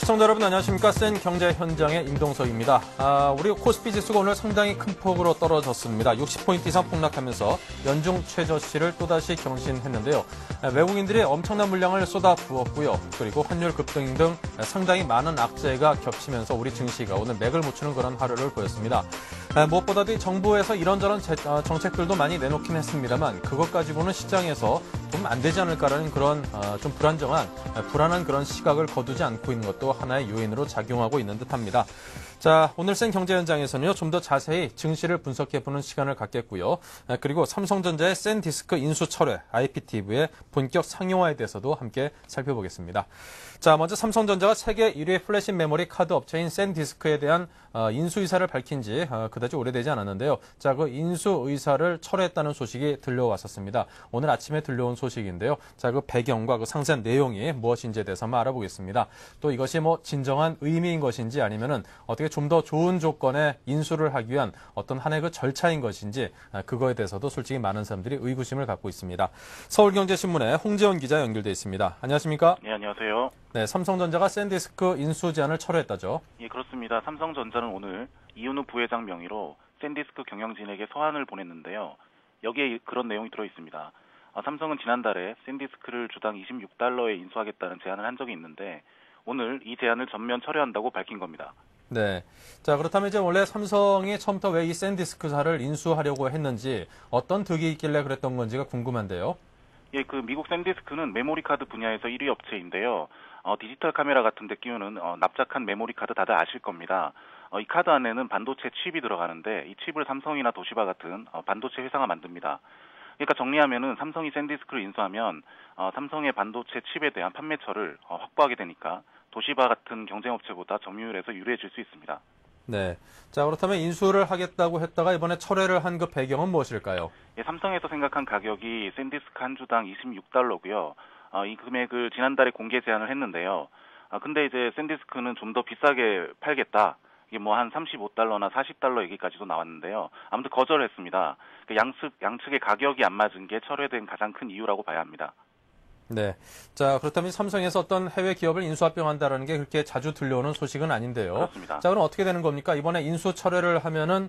시청자 여러분 안녕하십니까. 센 경제 현장의 임동석입니다. 우리 코스피 지수가 오늘 상당히 큰 폭으로 떨어졌습니다. 60포인트 이상 폭락하면서 연중 최저치를 또다시 경신했는데요. 외국인들이 엄청난 물량을 쏟아 부었고요. 그리고 환율 급등 등 상당히 많은 악재가 겹치면서 우리 증시가 오늘 맥을 못 추는 그런 하루를 보였습니다. 무엇보다도 정부에서 이런저런 정책들도 많이 내놓긴 했습니다만 그것 가지고는 시장에서 좀 안 되지 않을까라는 그런 좀 불안한 그런 시각을 거두지 않고 있는 것도 하나의 요인으로 작용하고 있는 듯합니다. 자, 오늘 센 경제 현장에서는요, 좀 더 자세히 증시를 분석해보는 시간을 갖겠고요. 그리고 삼성전자의 샌디스크 인수 철회, IPTV의 본격 상용화에 대해서도 함께 살펴보겠습니다. 자, 먼저 삼성전자가 세계 1위 플래시 메모리 카드 업체인 샌디스크에 대한 인수 의사를 밝힌 지 그다지 오래되지 않았는데요. 자, 그 인수 의사를 철회했다는 소식이 들려왔었습니다. 오늘 아침에 들려온 소식인데요. 자, 그 배경과 그 상세한 내용이 무엇인지에 대해서 한번 알아보겠습니다. 또 이것이 뭐 진정한 의미인 것인지 아니면은 어떻게 좀 더 좋은 조건에 인수를 하기 위한 어떤 하나의 그 절차인 것인지 그거에 대해서도 솔직히 많은 사람들이 의구심을 갖고 있습니다. 서울경제신문의 홍재원 기자 연결돼 있습니다. 안녕하십니까? 네, 안녕하세요. 네, 삼성전자가 샌디스크 인수 제안을 철회했다죠? 예, 그렇습니다. 삼성전자는 오늘 이윤우 부회장 명의로 샌디스크 경영진에게 서한을 보냈는데요. 여기에 그런 내용이 들어있습니다. 삼성은 지난달에 샌디스크를 주당 26달러에 인수하겠다는 제안을 한 적이 있는데 오늘 이 제안을 전면 철회한다고 밝힌 겁니다. 네. 자, 그렇다면 이제 원래 삼성이 처음부터 왜 이 샌디스크사를 인수하려고 했는지 어떤 득이 있길래 그랬던 건지가 궁금한데요. 예, 그 미국 샌디스크는 메모리 카드 분야에서 1위 업체인데요. 디지털 카메라 같은 데 끼우는 납작한 메모리 카드 다들 아실 겁니다. 이 카드 안에는 반도체 칩이 들어가는데 이 칩을 삼성이나 도시바 같은 반도체 회사가 만듭니다. 그러니까 정리하면은 삼성이 샌디스크를 인수하면 삼성의 반도체 칩에 대한 판매처를 확보하게 되니까 도시바 같은 경쟁업체보다 점유율에서 유리해질 수 있습니다. 네. 자, 그렇다면 인수를 하겠다고 했다가 이번에 철회를 한 그 배경은 무엇일까요? 예, 삼성에서 생각한 가격이 샌디스크 한 주당 26달러고요. 이 금액을 지난달에 공개 제안을 했는데요. 근데 이제 샌디스크는 좀 더 비싸게 팔겠다. 이게 뭐 한 35달러나 40달러 얘기까지도 나왔는데요. 아무튼 거절했습니다. 양측의 가격이 안 맞은 게 철회된 가장 큰 이유라고 봐야 합니다. 네. 자, 그렇다면 삼성에서 어떤 해외 기업을 인수합병한다는 게 그렇게 자주 들려오는 소식은 아닌데요. 그렇습니다. 자, 그럼 어떻게 되는 겁니까? 이번에 인수 철회를 하면은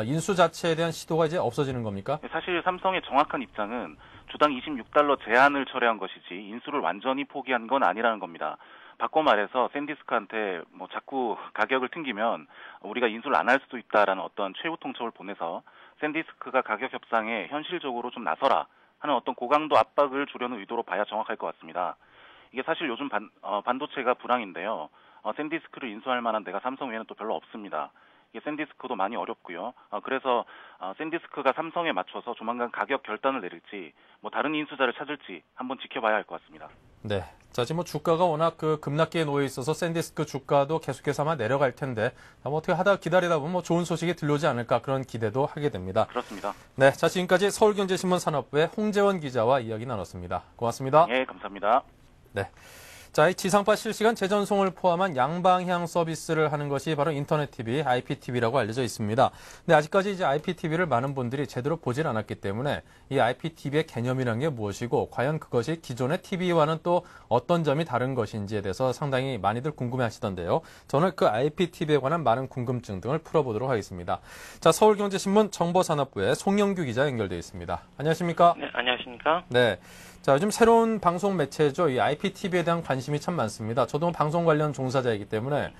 인수 자체에 대한 시도가 이제 없어지는 겁니까? 사실 삼성의 정확한 입장은 주당 26달러 제한을 철회한 것이지 인수를 완전히 포기한 건 아니라는 겁니다. 바꿔 말해서 샌디스크한테 뭐 자꾸 가격을 튕기면 우리가 인수를 안 할 수도 있다라는 어떤 최후 통첩을 보내서 샌디스크가 가격 협상에 현실적으로 좀 나서라 하는 어떤 고강도 압박을 주려는 의도로 봐야 정확할 것 같습니다. 이게 사실 요즘 반도체가 불황인데요. 샌디스크를 인수할 만한 데가 삼성 외에는 또 별로 없습니다. 이게 샌디스크도 많이 어렵고요. 그래서 샌디스크가 삼성에 맞춰서 조만간 가격 결단을 내릴지 뭐 다른 인수자를 찾을지 한번 지켜봐야 할 것 같습니다. 네. 자, 지금 뭐 주가가 워낙 그 급락기에 놓여 있어서 샌디스크 주가도 계속해서 아마 내려갈 텐데 뭐 어떻게 기다리다 보면 뭐 좋은 소식이 들려오지 않을까 그런 기대도 하게 됩니다. 그렇습니다. 네. 자, 지금까지 서울경제신문 산업부의 홍재원 기자와 이야기 나눴습니다. 고맙습니다. 예, 감사합니다. 네. 자, 이 지상파 실시간 재전송을 포함한 양방향 서비스를 하는 것이 바로 인터넷 TV, IPTV라고 알려져 있습니다. 근데 아직까지 이제 IPTV를 많은 분들이 제대로 보질 않았기 때문에 이 IPTV의 개념이란 게 무엇이고 과연 그것이 기존의 TV와는 또 어떤 점이 다른 것인지에 대해서 상당히 많이들 궁금해하시던데요. 저는 그 IPTV에 관한 많은 궁금증 등을 풀어보도록 하겠습니다. 자, 서울경제신문 정보산업부의 송영규 기자 연결되어 있습니다. 안녕하십니까? 네, 안녕하십니까? 네. 자, 요즘 새로운 방송 매체죠. 이 IPTV에 대한 관심이 참 많습니다. 저도 방송 관련 종사자이기 때문에,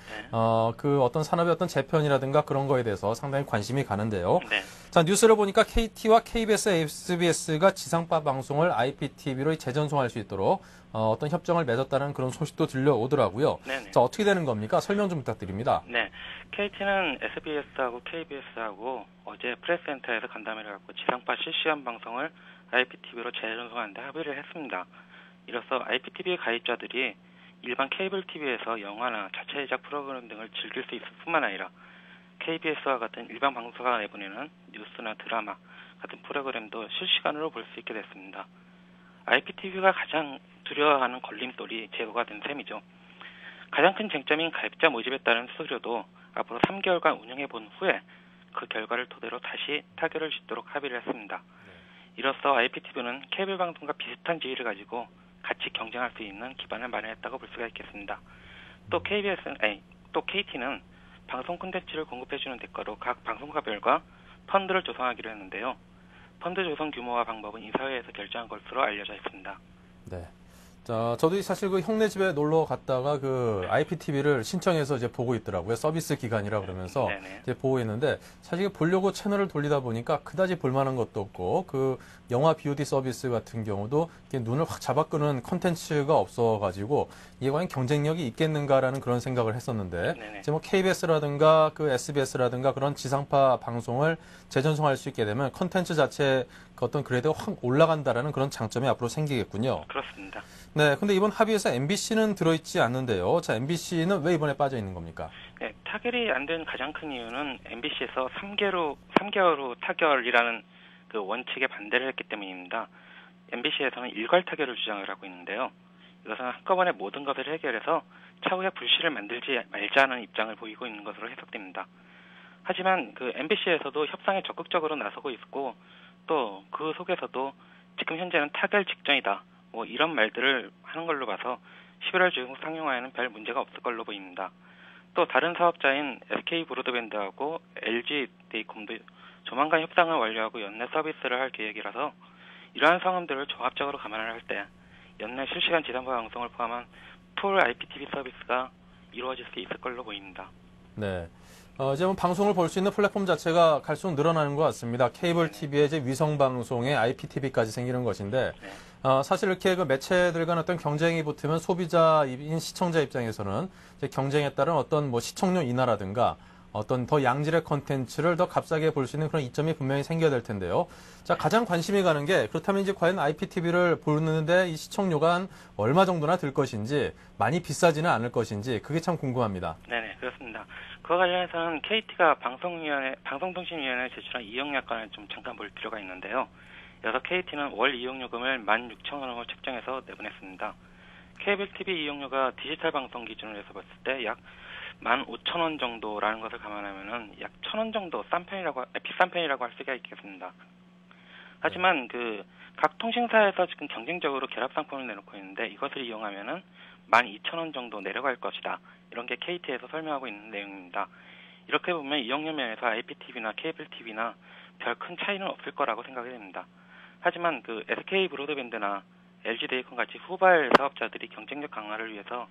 그 어떤 산업의 어떤 재편이라든가 그런 거에 대해서 상당히 관심이 가는데요. 네. 자, 뉴스를 보니까 KT와 KBS, SBS가 지상파 방송을 IPTV로 재전송할 수 있도록 어떤 협정을 맺었다는 그런 소식도 들려오더라고요. 네네. 자, 어떻게 되는 겁니까? 설명 좀 부탁드립니다. 네. KT는 SBS하고 KBS하고 어제 프레스센터에서 간담회를 갖고 지상파 실시간 방송을 IPTV로 재전송하는데 합의를 했습니다. 이로써 IPTV 가입자들이 일반 케이블 TV에서 영화나 자체 제작 프로그램 등을 즐길 수 있을 뿐만 아니라 KBS와 같은 일반 방송사가 내보내는 뉴스나 드라마 같은 프로그램도 실시간으로 볼 수 있게 됐습니다. IPTV가 가장 두려워하는 걸림돌이 제거가 된 셈이죠. 가장 큰 쟁점인 가입자 모집에 따른 수수료도 앞으로 3개월간 운영해 본 후에 그 결과를 토대로 다시 타결을 짓도록 합의를 했습니다. 이로써 IPTV는 케이블 방송과 비슷한 지위를 가지고 같이 경쟁할 수 있는 기반을 마련했다고 볼 수가 있겠습니다. 또 또 KT는 방송 콘텐츠를 공급해주는 대가로 각 방송사별과 펀드를 조성하기로 했는데요. 펀드 조성 규모와 방법은 이사회에서 결정한 것으로 알려져 있습니다. 네. 자, 저도 사실 그 형네 집에 놀러 갔다가 그 IPTV를 신청해서 이제 보고 있더라고요. 서비스 기간이라 그러면서 네네. 이제 보고 있는데 사실 보려고 채널을 돌리다 보니까 그다지 볼만한 것도 없고 그 영화 VOD 서비스 같은 경우도 이렇게 눈을 확 잡아끄는 콘텐츠가 없어가지고 이게 과연 경쟁력이 있겠는가라는 그런 생각을 했었는데 네네. 이제 뭐 KBS라든가 그 SBS라든가 그런 지상파 방송을 재전송할 수 있게 되면 콘텐츠 자체 그 어떤 그래도가 확 올라간다라는 그런 장점이 앞으로 생기겠군요. 그렇습니다. 네, 근데 이번 합의에서 MBC는 들어있지 않는데요. 자, MBC는 왜 이번에 빠져 있는 겁니까? 네, 타결이 안 된 가장 큰 이유는 MBC에서 3개월 후 타결이라는 그 원칙에 반대를 했기 때문입니다. MBC에서는 일괄 타결을 주장을 하고 있는데요. 이것은 한꺼번에 모든 것을 해결해서 차후에 불씨를 만들지 말자는 입장을 보이고 있는 것으로 해석됩니다. 하지만 그 MBC에서도 협상에 적극적으로 나서고 있고 또 그 속에서도 지금 현재는 타결 직전이다. 뭐 이런 말들을 하는 걸로 봐서 11월 중국 상영화에는 별 문제가 없을 걸로 보입니다. 또 다른 사업자인 SK 브로드밴드하고 LG 데이콤도 조만간 협상을 완료하고 연내 서비스를 할 계획이라서 이러한 상황들을 종합적으로 감안을 할 때 연내 실시간 지상파 방송을 포함한 풀 IPTV 서비스가 이루어질 수 있을 걸로 보입니다. 네. 이제 뭐 방송을 볼 수 있는 플랫폼 자체가 갈수록 늘어나는 것 같습니다. 케이블 TV에 이제 위성 방송에 IPTV까지 생기는 것인데, 사실 이렇게 그 매체들 간 어떤 경쟁이 붙으면 소비자인 시청자 입장에서는 이제 경쟁에 따른 어떤 뭐 시청료 인하라든가 어떤 더 양질의 컨텐츠를 더 값싸게 볼 수 있는 그런 이점이 분명히 생겨야 될 텐데요. 자, 가장 관심이 가는 게 그렇다면 이제 과연 IPTV를 보는데 이 시청료가 한 얼마 정도나 들 것인지 많이 비싸지는 않을 것인지 그게 참 궁금합니다. 네네, 그렇습니다. 그와 관련해서는 KT가 방송통신위원회에 제출한 이용약관을 좀 잠깐 볼 필요가 있는데요. 여기서 KT는 월 이용요금을 16,000원으로 책정해서 내보냈습니다. 케이블 TV 이용료가 디지털 방송 기준으로 해서 봤을 때 약 15,000원 정도라는 것을 감안하면은 약 1,000원 정도 비싼 편이라고 할 수가 있겠습니다. 하지만 그 각 통신사에서 지금 경쟁적으로 결합 상품을 내놓고 있는데 이것을 이용하면은 12,000원 정도 내려갈 것이다. 이런 게 KT에서 설명하고 있는 내용입니다. 이렇게 보면 이용료 면에서 IPTV나 케이블 TV나 별 큰 차이는 없을 거라고 생각이 됩니다. 하지만 그 SK 브로드밴드나 LG 데이콤 같이 후발 사업자들이 경쟁력 강화를 위해서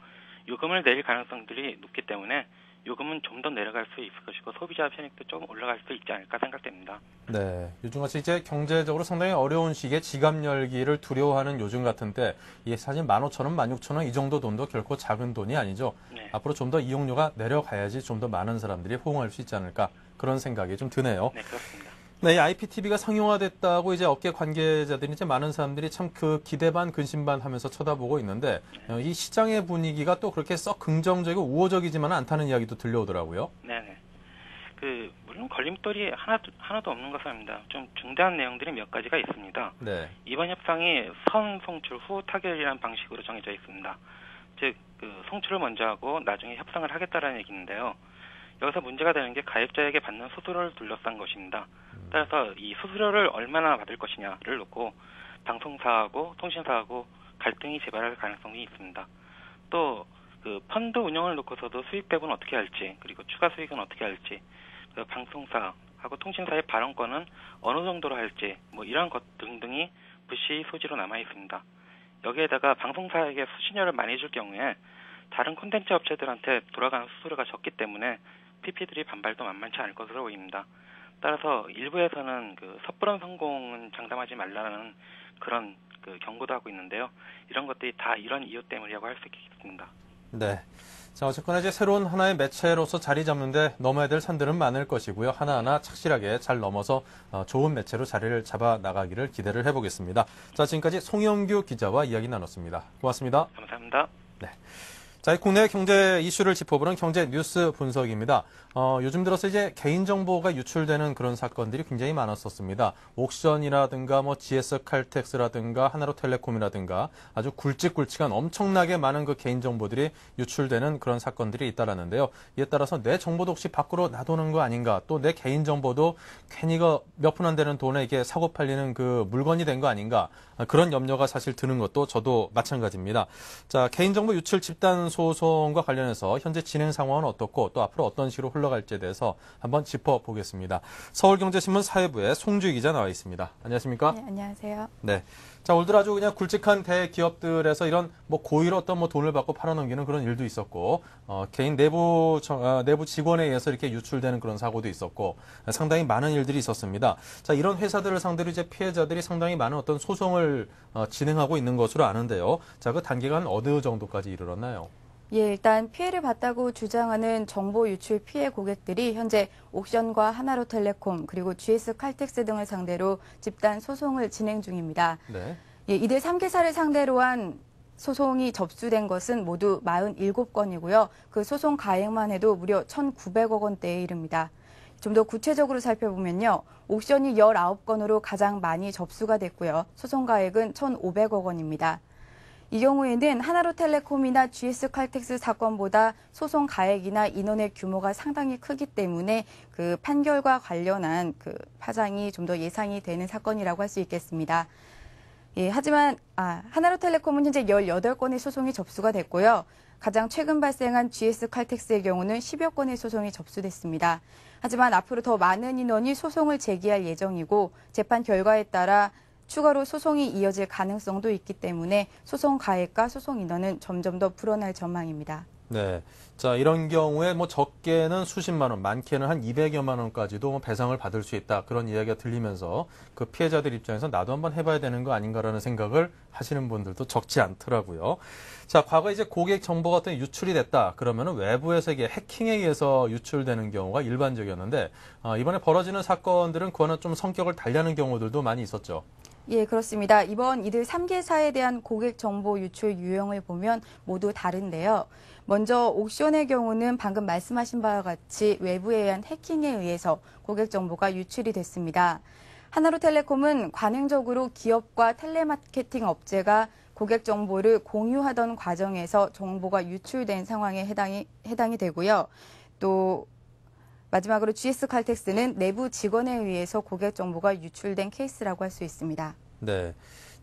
요금을 내릴 가능성들이 높기 때문에 요금은 좀 더 내려갈 수 있을 것이고 소비자 편익도 좀 올라갈 수 있지 않을까 생각됩니다. 네, 요즘같이 이제 경제적으로 상당히 어려운 시기에 지갑 열기를 두려워하는 요즘 같은데 이게 사실 15,000원, 16,000원 이 정도 돈도 결코 작은 돈이 아니죠. 네. 앞으로 좀 더 이용료가 내려가야지 좀 더 많은 사람들이 호응할 수 있지 않을까 그런 생각이 좀 드네요. 네, 그렇습니다. 네, 이 IPTV가 상용화됐다고 이제 업계 관계자들이 이제 많은 사람들이 참 그 기대 반 근심 반 하면서 쳐다보고 있는데 이 시장의 분위기가 또 그렇게 썩 긍정적이고 우호적이지만은 않다는 이야기도 들려오더라고요. 네네. 물론 걸림돌이 하나도 없는 것은 아닙니다. 좀 중대한 내용들이 몇 가지가 있습니다. 네. 이번 협상이 선 송출 후 타결이라는 방식으로 정해져 있습니다. 즉, 송출을 먼저 하고 나중에 협상을 하겠다라는 얘기인데요. 여기서 문제가 되는 게 가입자에게 받는 수수료를 둘러싼 것입니다. 따라서 이 수수료를 얼마나 받을 것이냐를 놓고 방송사하고 통신사하고 갈등이 재발할 가능성이 있습니다. 또 그 펀드 운영을 놓고서도 수익 배분 어떻게 할지 그리고 추가 수익은 어떻게 할지 그 방송사하고 통신사의 발언권은 어느 정도로 할지 뭐 이런 것 등등이 불씨 소지로 남아 있습니다. 여기에다가 방송사에게 수신료를 많이 줄 경우에 다른 콘텐츠 업체들한테 돌아가는 수수료가 적기 때문에 PP들이 반발도 만만치 않을 것으로 보입니다. 따라서 일부에서는 그 섣부른 성공은 장담하지 말라는 그런 그 경고도 하고 있는데요. 이런 것들이 다 이런 이유 때문이라고 할 수 있겠습니다. 네. 자, 어쨌거나 이제 새로운 하나의 매체로서 자리 잡는데 넘어야 될 산들은 많을 것이고요. 하나하나 착실하게 잘 넘어서 좋은 매체로 자리를 잡아 나가기를 기대를 해보겠습니다. 자, 지금까지 송영규 기자와 이야기 나눴습니다. 고맙습니다. 감사합니다. 네. 자, 국내 경제 이슈를 짚어보는 경제 뉴스 분석입니다. 요즘 들어서 이제 개인정보가 유출되는 그런 사건들이 굉장히 많았었습니다. 옥션이라든가 뭐 GS 칼텍스라든가 하나로텔레콤이라든가 아주 굵직굵직한 엄청나게 많은 그 개인정보들이 유출되는 그런 사건들이 있다라는데요. 이에 따라서 내 정보도 혹시 밖으로 놔두는 거 아닌가, 또 내 개인정보도 괜히 몇 푼 안 되는 돈에 이게 사고 팔리는 그 물건이 된 거 아닌가, 그런 염려가 사실 드는 것도 저도 마찬가지입니다. 자, 개인정보 유출 집단 소송과 관련해서 현재 진행 상황은 어떻고 또 앞으로 어떤 식으로 흘러갈지에 대해서 한번 짚어보겠습니다. 서울경제신문 사회부의 송주희 기자 나와 있습니다. 안녕하십니까? 네, 안녕하세요. 네. 자, 올들 아주 그냥 굵직한 대기업들에서 이런 뭐 고의로 어떤 뭐 돈을 받고 팔아넘기는 그런 일도 있었고, 개인 내부 직원에 의해서 이렇게 유출되는 그런 사고도 있었고, 상당히 많은 일들이 있었습니다. 자, 이런 회사들을 상대로 이제 피해자들이 상당히 많은 어떤 소송을 진행하고 있는 것으로 아는데요. 자, 그 단계가 어느 정도까지 이르렀나요? 예, 일단 피해를 봤다고 주장하는 정보 유출 피해 고객들이 현재 옥션과 하나로텔레콤 그리고 GS 칼텍스 등을 상대로 집단 소송을 진행 중입니다. 네. 예, 이들 3개사를 상대로 한 소송이 접수된 것은 모두 47건이고요. 그 소송 가액만 해도 무려 1,900억 원대에 이릅니다. 좀 더 구체적으로 살펴보면요. 옥션이 19건으로 가장 많이 접수가 됐고요. 소송 가액은 1,500억 원입니다. 이 경우에는 하나로텔레콤이나 GS 칼텍스 사건보다 소송 가액이나 인원의 규모가 상당히 크기 때문에 그 판결과 관련한 그 파장이 좀 더 예상이 되는 사건이라고 할 수 있겠습니다. 예, 하지만 하나로텔레콤은 현재 18건의 소송이 접수가 됐고요. 가장 최근 발생한 GS 칼텍스의 경우는 10여 건의 소송이 접수됐습니다. 하지만 앞으로 더 많은 인원이 소송을 제기할 예정이고 재판 결과에 따라 추가로 소송이 이어질 가능성도 있기 때문에 소송 가액과 소송 인원은 점점 더 불어날 전망입니다. 네. 자, 이런 경우에 뭐 적게는 수십만 원, 많게는 한 200여만 원까지도 뭐 배상을 받을 수 있다. 그런 이야기가 들리면서 그 피해자들 입장에서 나도 한번 해봐야 되는 거 아닌가라는 생각을 하시는 분들도 적지 않더라고요. 자, 과거에 이제 고객 정보가 어떤 유출이 됐다. 그러면은 외부에서 이게 해킹에 의해서 유출되는 경우가 일반적이었는데, 이번에 벌어지는 사건들은 그와는 좀 성격을 달리하는 경우들도 많이 있었죠. 예, 그렇습니다. 이번 이들 3개사에 대한 고객 정보 유출 유형을 보면 모두 다른데요. 먼저 옥션의 경우는 방금 말씀하신 바와 같이 외부에 의한 해킹에 의해서 고객 정보가 유출이 됐습니다. 하나로텔레콤은 관행적으로 기업과 텔레마케팅 업체가 고객 정보를 공유하던 과정에서 정보가 유출된 상황에 해당이 되고요. 또 마지막으로 GS 칼텍스는 내부 직원에 의해서 고객 정보가 유출된 케이스라고 할 수 있습니다. 네.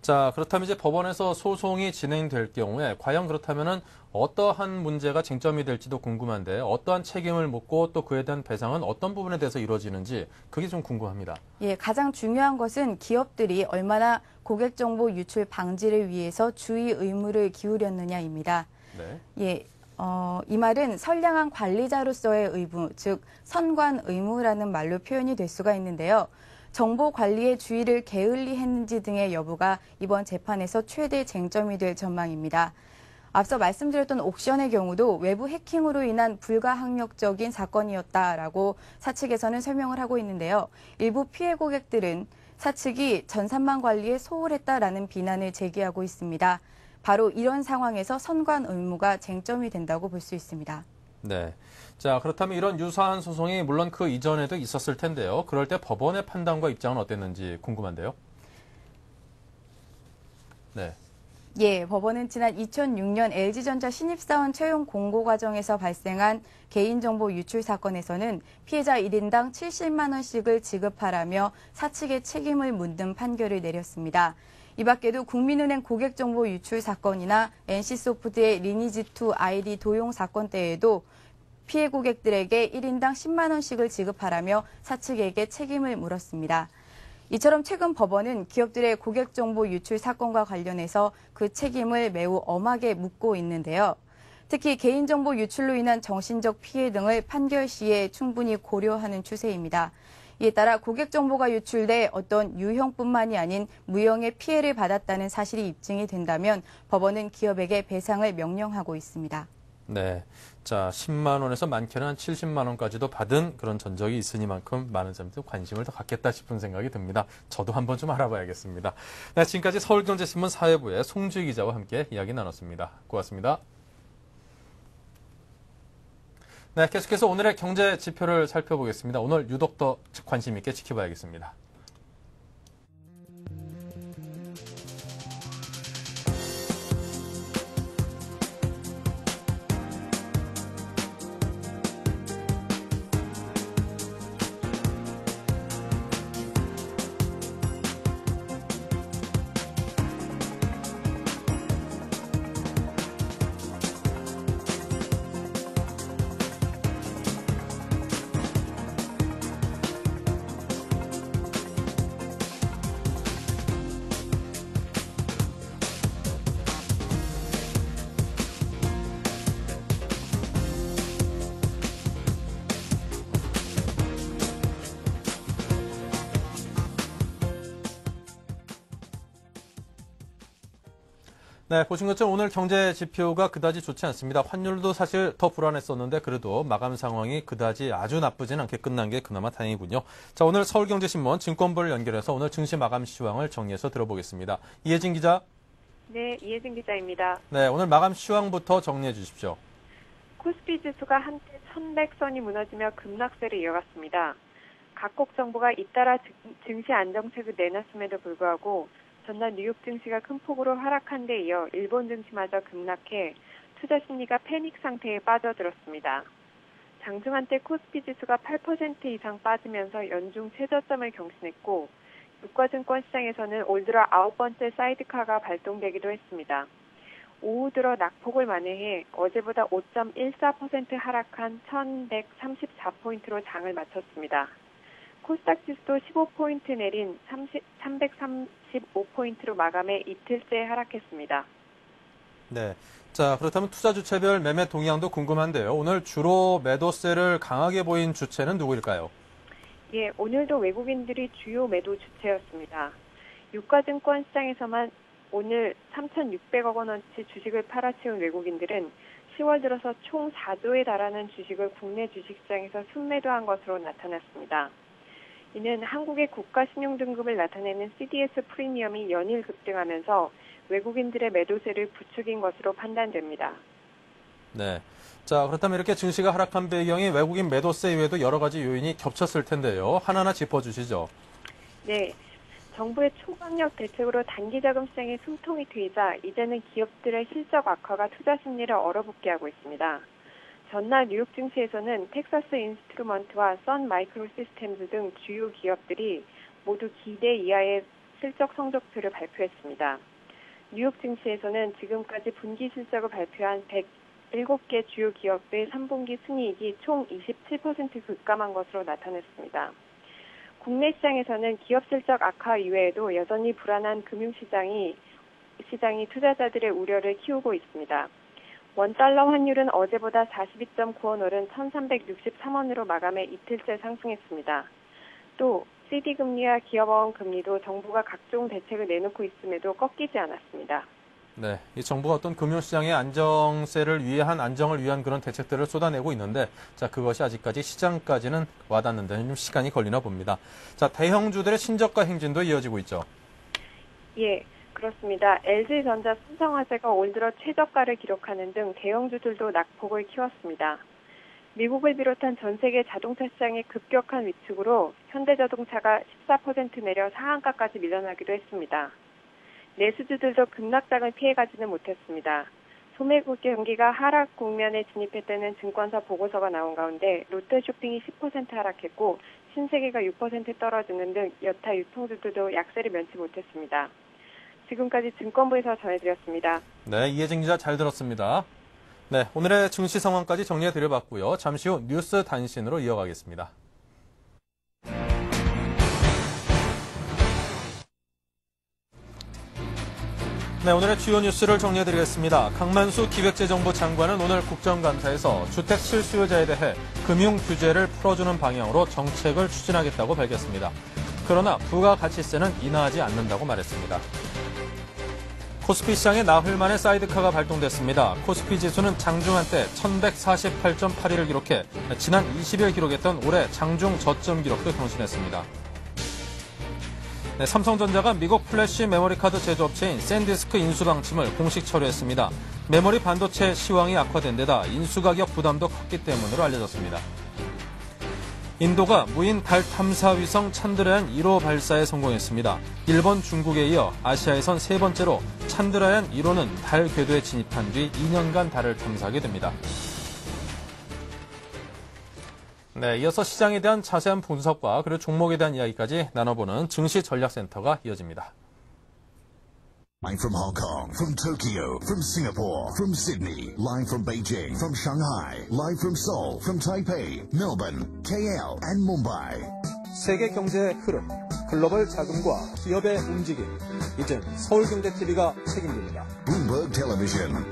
자, 그렇다면 이제 법원에서 소송이 진행될 경우에 과연 그렇다면은 어떠한 문제가 쟁점이 될지도 궁금한데 어떠한 책임을 묻고 또 그에 대한 배상은 어떤 부분에 대해서 이루어지는지 그게 좀 궁금합니다. 예, 가장 중요한 것은 기업들이 얼마나 고객 정보 유출 방지를 위해서 주의 의무를 기울였느냐입니다. 네. 예. 이 말은 선량한 관리자로서의 의무, 즉 선관 의무라는 말로 표현이 될 수가 있는데요. 정보 관리의 주의를 게을리 했는지 등의 여부가 이번 재판에서 최대 쟁점이 될 전망입니다. 앞서 말씀드렸던 옥션의 경우도 외부 해킹으로 인한 불가항력적인 사건이었다라고 사측에서는 설명을 하고 있는데요. 일부 피해 고객들은 사측이 전산망 관리에 소홀했다라는 비난을 제기하고 있습니다. 바로 이런 상황에서 선관 의무가 쟁점이 된다고 볼 수 있습니다. 네. 자, 그렇다면 이런 유사한 소송이 물론 그 이전에도 있었을 텐데요. 그럴 때 법원의 판단과 입장은 어땠는지 궁금한데요. 네. 예, 법원은 지난 2006년 LG전자 신입사원 채용 공고 과정에서 발생한 개인정보 유출 사건에서는 피해자 1인당 70만 원씩을 지급하라며 사측의 책임을 묻는 판결을 내렸습니다. 이 밖에도 국민은행 고객정보 유출 사건이나 NC소프트의 리니지2 아이디 도용 사건 때에도 피해 고객들에게 1인당 10만 원씩을 지급하라며 사측에게 책임을 물었습니다. 이처럼 최근 법원은 기업들의 고객정보 유출 사건과 관련해서 그 책임을 매우 엄하게 묻고 있는데요. 특히 개인정보 유출로 인한 정신적 피해 등을 판결 시에 충분히 고려하는 추세입니다. 이에 따라 고객 정보가 유출돼 어떤 유형뿐만이 아닌 무형의 피해를 받았다는 사실이 입증이 된다면 법원은 기업에게 배상을 명령하고 있습니다. 네. 자, 10만 원에서 많게는 한 70만 원까지도 받은 그런 전적이 있으니만큼 많은 사람들이 관심을 더 갖겠다 싶은 생각이 듭니다. 저도 한번 좀 알아봐야겠습니다. 네, 지금까지 서울경제신문 사회부의 송주희 기자와 함께 이야기 나눴습니다. 고맙습니다. 네, 계속해서 오늘의 경제 지표를 살펴보겠습니다. 오늘 유독 더 관심 있게 지켜봐야겠습니다. 네, 보신 것처럼 오늘 경제 지표가 그다지 좋지 않습니다. 환율도 사실 더 불안했었는데 그래도 마감 상황이 그다지 아주 나쁘진 않게 끝난 게 그나마 다행이군요. 자, 오늘 서울경제신문 증권부를 연결해서 오늘 증시 마감 시황을 정리해서 들어보겠습니다. 이혜진 기자. 네, 이혜진 기자입니다. 네, 오늘 마감 시황부터 정리해 주십시오. 코스피 지수가 한때 1100선이 무너지며 급락세를 이어갔습니다. 각국 정부가 잇따라 증시 안정책을 내놨음에도 불구하고 전날 뉴욕 증시가 큰 폭으로 하락한 데 이어 일본 증시마저 급락해 투자 심리가 패닉 상태에 빠져들었습니다. 장중 한때 코스피 지수가 8% 이상 빠지면서 연중 최저점을 경신했고 유가증권 시장에서는 올 들어 9번째 사이드카가 발동되기도 했습니다. 오후 들어 낙폭을 만회해 어제보다 5.14% 하락한 1134포인트로 장을 마쳤습니다. 코스닥 지수도 15포인트 내린 335포인트로 마감해 이틀째 하락했습니다. 네. 자, 그렇다면 투자 주체별 매매 동향도 궁금한데요. 오늘 주로 매도세를 강하게 보인 주체는 누구일까요? 예, 오늘도 외국인들이 주요 매도 주체였습니다. 유가증권 시장에서만 오늘 3,600억 원어치 주식을 팔아치운 외국인들은 10월 들어서 총 4조에 달하는 주식을 국내 주식시장에서 순매도한 것으로 나타났습니다. 이는 한국의 국가 신용등급을 나타내는 CDS 프리미엄이 연일 급등하면서 외국인들의 매도세를 부추긴 것으로 판단됩니다. 네. 자, 그렇다면 이렇게 증시가 하락한 배경이 외국인 매도세 이외에도 여러 가지 요인이 겹쳤을 텐데요. 하나하나 짚어주시죠. 네. 정부의 초강력 대책으로 단기자금 시장에 숨통이 트이자 이제는 기업들의 실적 악화가 투자 심리를 얼어붙게 하고 있습니다. 전날 뉴욕 증시에서는 텍사스 인스트루먼트와 선 마이크로 시스템즈 등 주요 기업들이 모두 기대 이하의 실적 성적표를 발표했습니다. 뉴욕 증시에서는 지금까지 분기 실적을 발표한 107개 주요 기업의 3분기 순이익이 총 27% 급감한 것으로 나타났습니다. 국내 시장에서는 기업 실적 악화 이외에도 여전히 불안한 금융시장이 투자자들의 우려를 키우고 있습니다. 원달러 환율은 어제보다 42.9원 오른 1,363원으로 마감해 이틀째 상승했습니다. 또 CD금리와 기업어원 금리도 정부가 각종 대책을 내놓고 있음에도 꺾이지 않았습니다. 네, 이 정부가 어떤 금융시장의 안정을 위한 그런 대책들을 쏟아내고 있는데, 자, 그것이 아직까지 시장까지는 와닿는 데는 좀 시간이 걸리나 봅니다. 자, 대형주들의 신저가 행진도 이어지고 있죠. 예, 그렇습니다. LG전자, 삼성화재가 올 들어 최저가를 기록하는 등 대형주들도 낙폭을 키웠습니다. 미국을 비롯한 전 세계 자동차 시장의 급격한 위축으로 현대자동차가 14% 내려 상한가까지 밀려나기도 했습니다. 내수주들도 급락장을 피해가지는 못했습니다. 소매국 경기가 하락 국면에 진입했다는 증권사 보고서가 나온 가운데 롯데쇼핑이 10% 하락했고 신세계가 6% 떨어지는 등 여타 유통주들도 약세를 면치 못했습니다. 지금까지 증권부에서 전해드렸습니다. 네, 이혜진 기자 잘 들었습니다. 네, 오늘의 증시 상황까지 정리해드려봤고요. 잠시 후 뉴스 단신으로 이어가겠습니다. 네, 오늘의 주요 뉴스를 정리해드리겠습니다. 강만수 기획재정부 장관은 오늘 국정감사에서 주택 실수요자에 대해 금융 규제를 풀어주는 방향으로 정책을 추진하겠다고 밝혔습니다. 그러나 부가가치세는 인하하지 않는다고 말했습니다. 코스피 시장에 나흘 만에 사이드카가 발동됐습니다. 코스피 지수는 장중 한때 1148.81을 기록해 지난 20일 기록했던 올해 장중 저점 기록도 경신했습니다. 네, 삼성전자가 미국 플래시 메모리 카드 제조업체인 샌디스크 인수 방침을 공식 철회했습니다. 메모리 반도체 시황이 악화된 데다 인수 가격 부담도 컸기 때문으로 알려졌습니다. 인도가 무인 달 탐사 위성 찬드라얀 1호 발사에 성공했습니다. 일본, 중국에 이어 아시아에선 세 번째로 찬드라얀 1호는 달 궤도에 진입한 뒤 2년간 달을 탐사하게 됩니다. 네, 이어서 시장에 대한 자세한 분석과 그리고 종목에 대한 이야기까지 나눠보는 증시 전략센터가 이어집니다. Live from Hong Kong, from Tokyo, from Singapore, from Sydney, live from Beijing, from Shanghai, live from Seoul, from Taipei, Melbourne, KL, and Mumbai. 세계 경제의 흐름, 글로벌 자금과 기업의 움직임, 이젠 서울경제TV가 책임집니다. Bloomberg Television.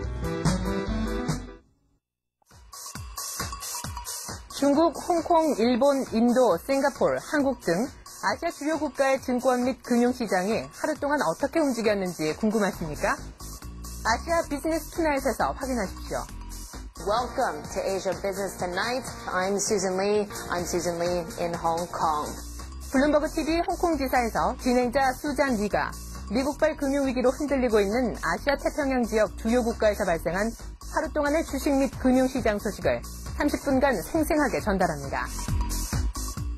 중국, 홍콩, 일본, 인도, 싱가포르, 한국 등 아시아 주요 국가의 증권 및 금융시장이 하루 동안 어떻게 움직였는지 궁금하십니까? 아시아 비즈니스 투나잇에서 확인하십시오. Welcome to Asia Business Tonight. I'm Susan Lee. I'm Susan Lee in Hong Kong. 블룸버그 TV 홍콩 지사에서 진행자 수잔 리가 미국발 금융위기로 흔들리고 있는 아시아 태평양 지역 주요 국가에서 발생한 하루 동안의 주식 및 금융시장 소식을 30분간 생생하게 전달합니다.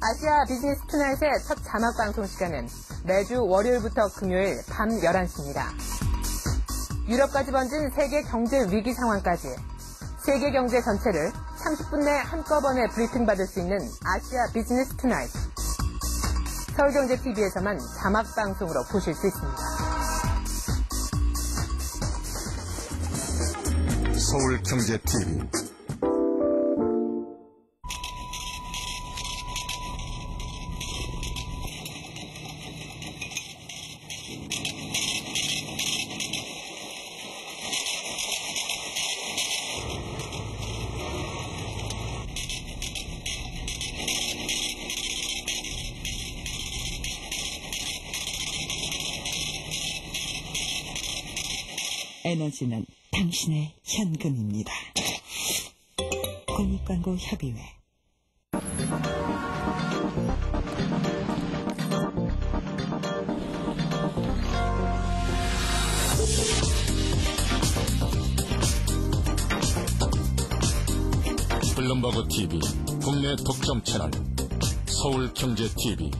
아시아 비즈니스 투나잇의 첫 자막 방송 시간은 매주 월요일부터 금요일 밤 11시입니다. 유럽까지 번진 세계 경제 위기 상황까지 세계 경제 전체를 30분 내 한꺼번에 브리핑 받을 수 있는 아시아 비즈니스 투나잇. 서울경제TV에서만 자막 방송으로 보실 수 있습니다. 서울경제TV. 에너지는 당신의 현금입니다. 공익광고협의회. 블룸버그 TV 국내 독점 채널 서울경제TV.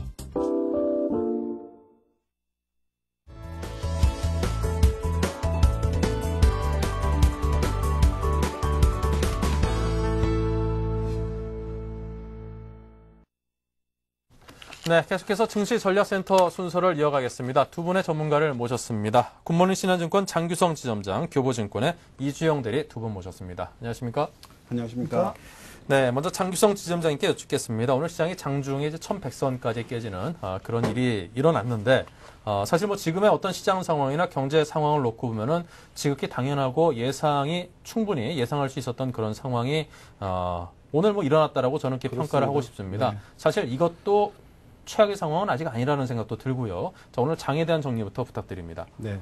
네, 계속해서 증시 전략센터 순서를 이어가겠습니다. 두 분의 전문가를 모셨습니다. 굿모닝 신한증권 장규성 지점장, 교보증권의 이주영 대리 두 분 모셨습니다. 안녕하십니까? 안녕하십니까? 네, 먼저 장규성 지점장님께 여쭙겠습니다. 오늘 시장이 장중에 이제 1100선까지 깨지는 그런 일이 일어났는데, 사실 뭐 지금의 어떤 시장 상황이나 경제 상황을 놓고 보면은 지극히 당연하고 예상이 충분히 예상할 수 있었던 그런 상황이 오늘 뭐 일어났다라고 저는 이렇게 평가를 하고 싶습니다. 네. 사실 이것도 최악의 상황은 아직 아니라는 생각도 들고요. 자, 오늘 장에 대한 정리부터 부탁드립니다. 네.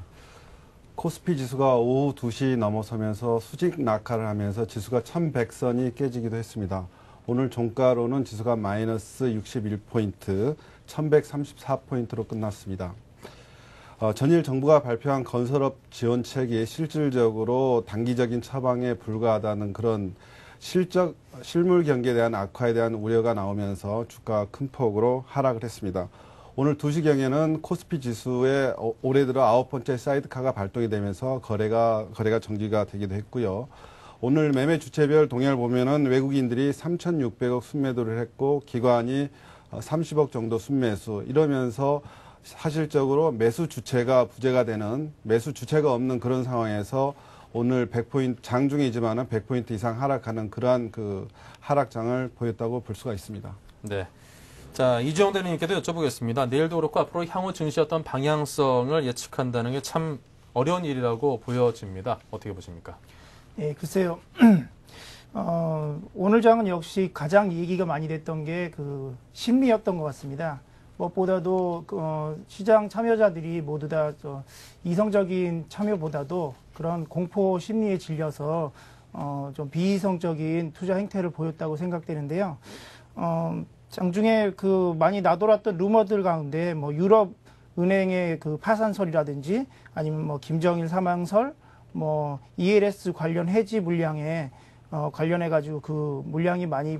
코스피 지수가 오후 2시 넘어서면서 수직 낙하를 하면서 지수가 1100선이 깨지기도 했습니다. 오늘 종가로는 지수가 마이너스 61포인트, 1134포인트로 끝났습니다. 전일 정부가 발표한 건설업 지원책이 실질적으로 단기적인 처방에 불과하다는 그런 실물 경기에 대한 악화에 대한 우려가 나오면서 주가가 큰 폭으로 하락을 했습니다. 오늘 2시경에는 코스피 지수에 올해 들어 9번째 사이드카가 발동이 되면서 거래가 정지가 되기도 했고요. 오늘 매매 주체별 동향을 보면은 외국인들이 3,600억 순매도를 했고 기관이 30억 정도 순매수, 이러면서 사실적으로 매수 주체가 부재가 되는, 매수 주체가 없는 그런 상황에서 오늘 100포인트, 장중이지만은 100포인트 이상 하락하는 그러한 그 하락장을 보였다고 볼 수가 있습니다. 네. 자, 이주영 대리님께도 여쭤보겠습니다. 내일도 그렇고 앞으로 향후 증시 어떤 방향성을 예측한다는 게 참 어려운 일이라고 보여집니다. 어떻게 보십니까? 예, 글쎄요. 오늘 장은 역시 가장 얘기가 많이 됐던 게 그 심리였던 것 같습니다. 무엇보다도 시장 참여자들이 모두 다 이성적인 참여보다도 그런 공포 심리에 질려서 좀 비이성적인 투자 행태를 보였다고 생각되는데요. 장중에 그 많이 나돌았던 루머들 가운데 뭐 유럽 은행의 그 파산설이라든지 아니면 뭐 김정일 사망설, 뭐 ELS 관련 해지 물량에 관련해 가지고 그 물량이 많이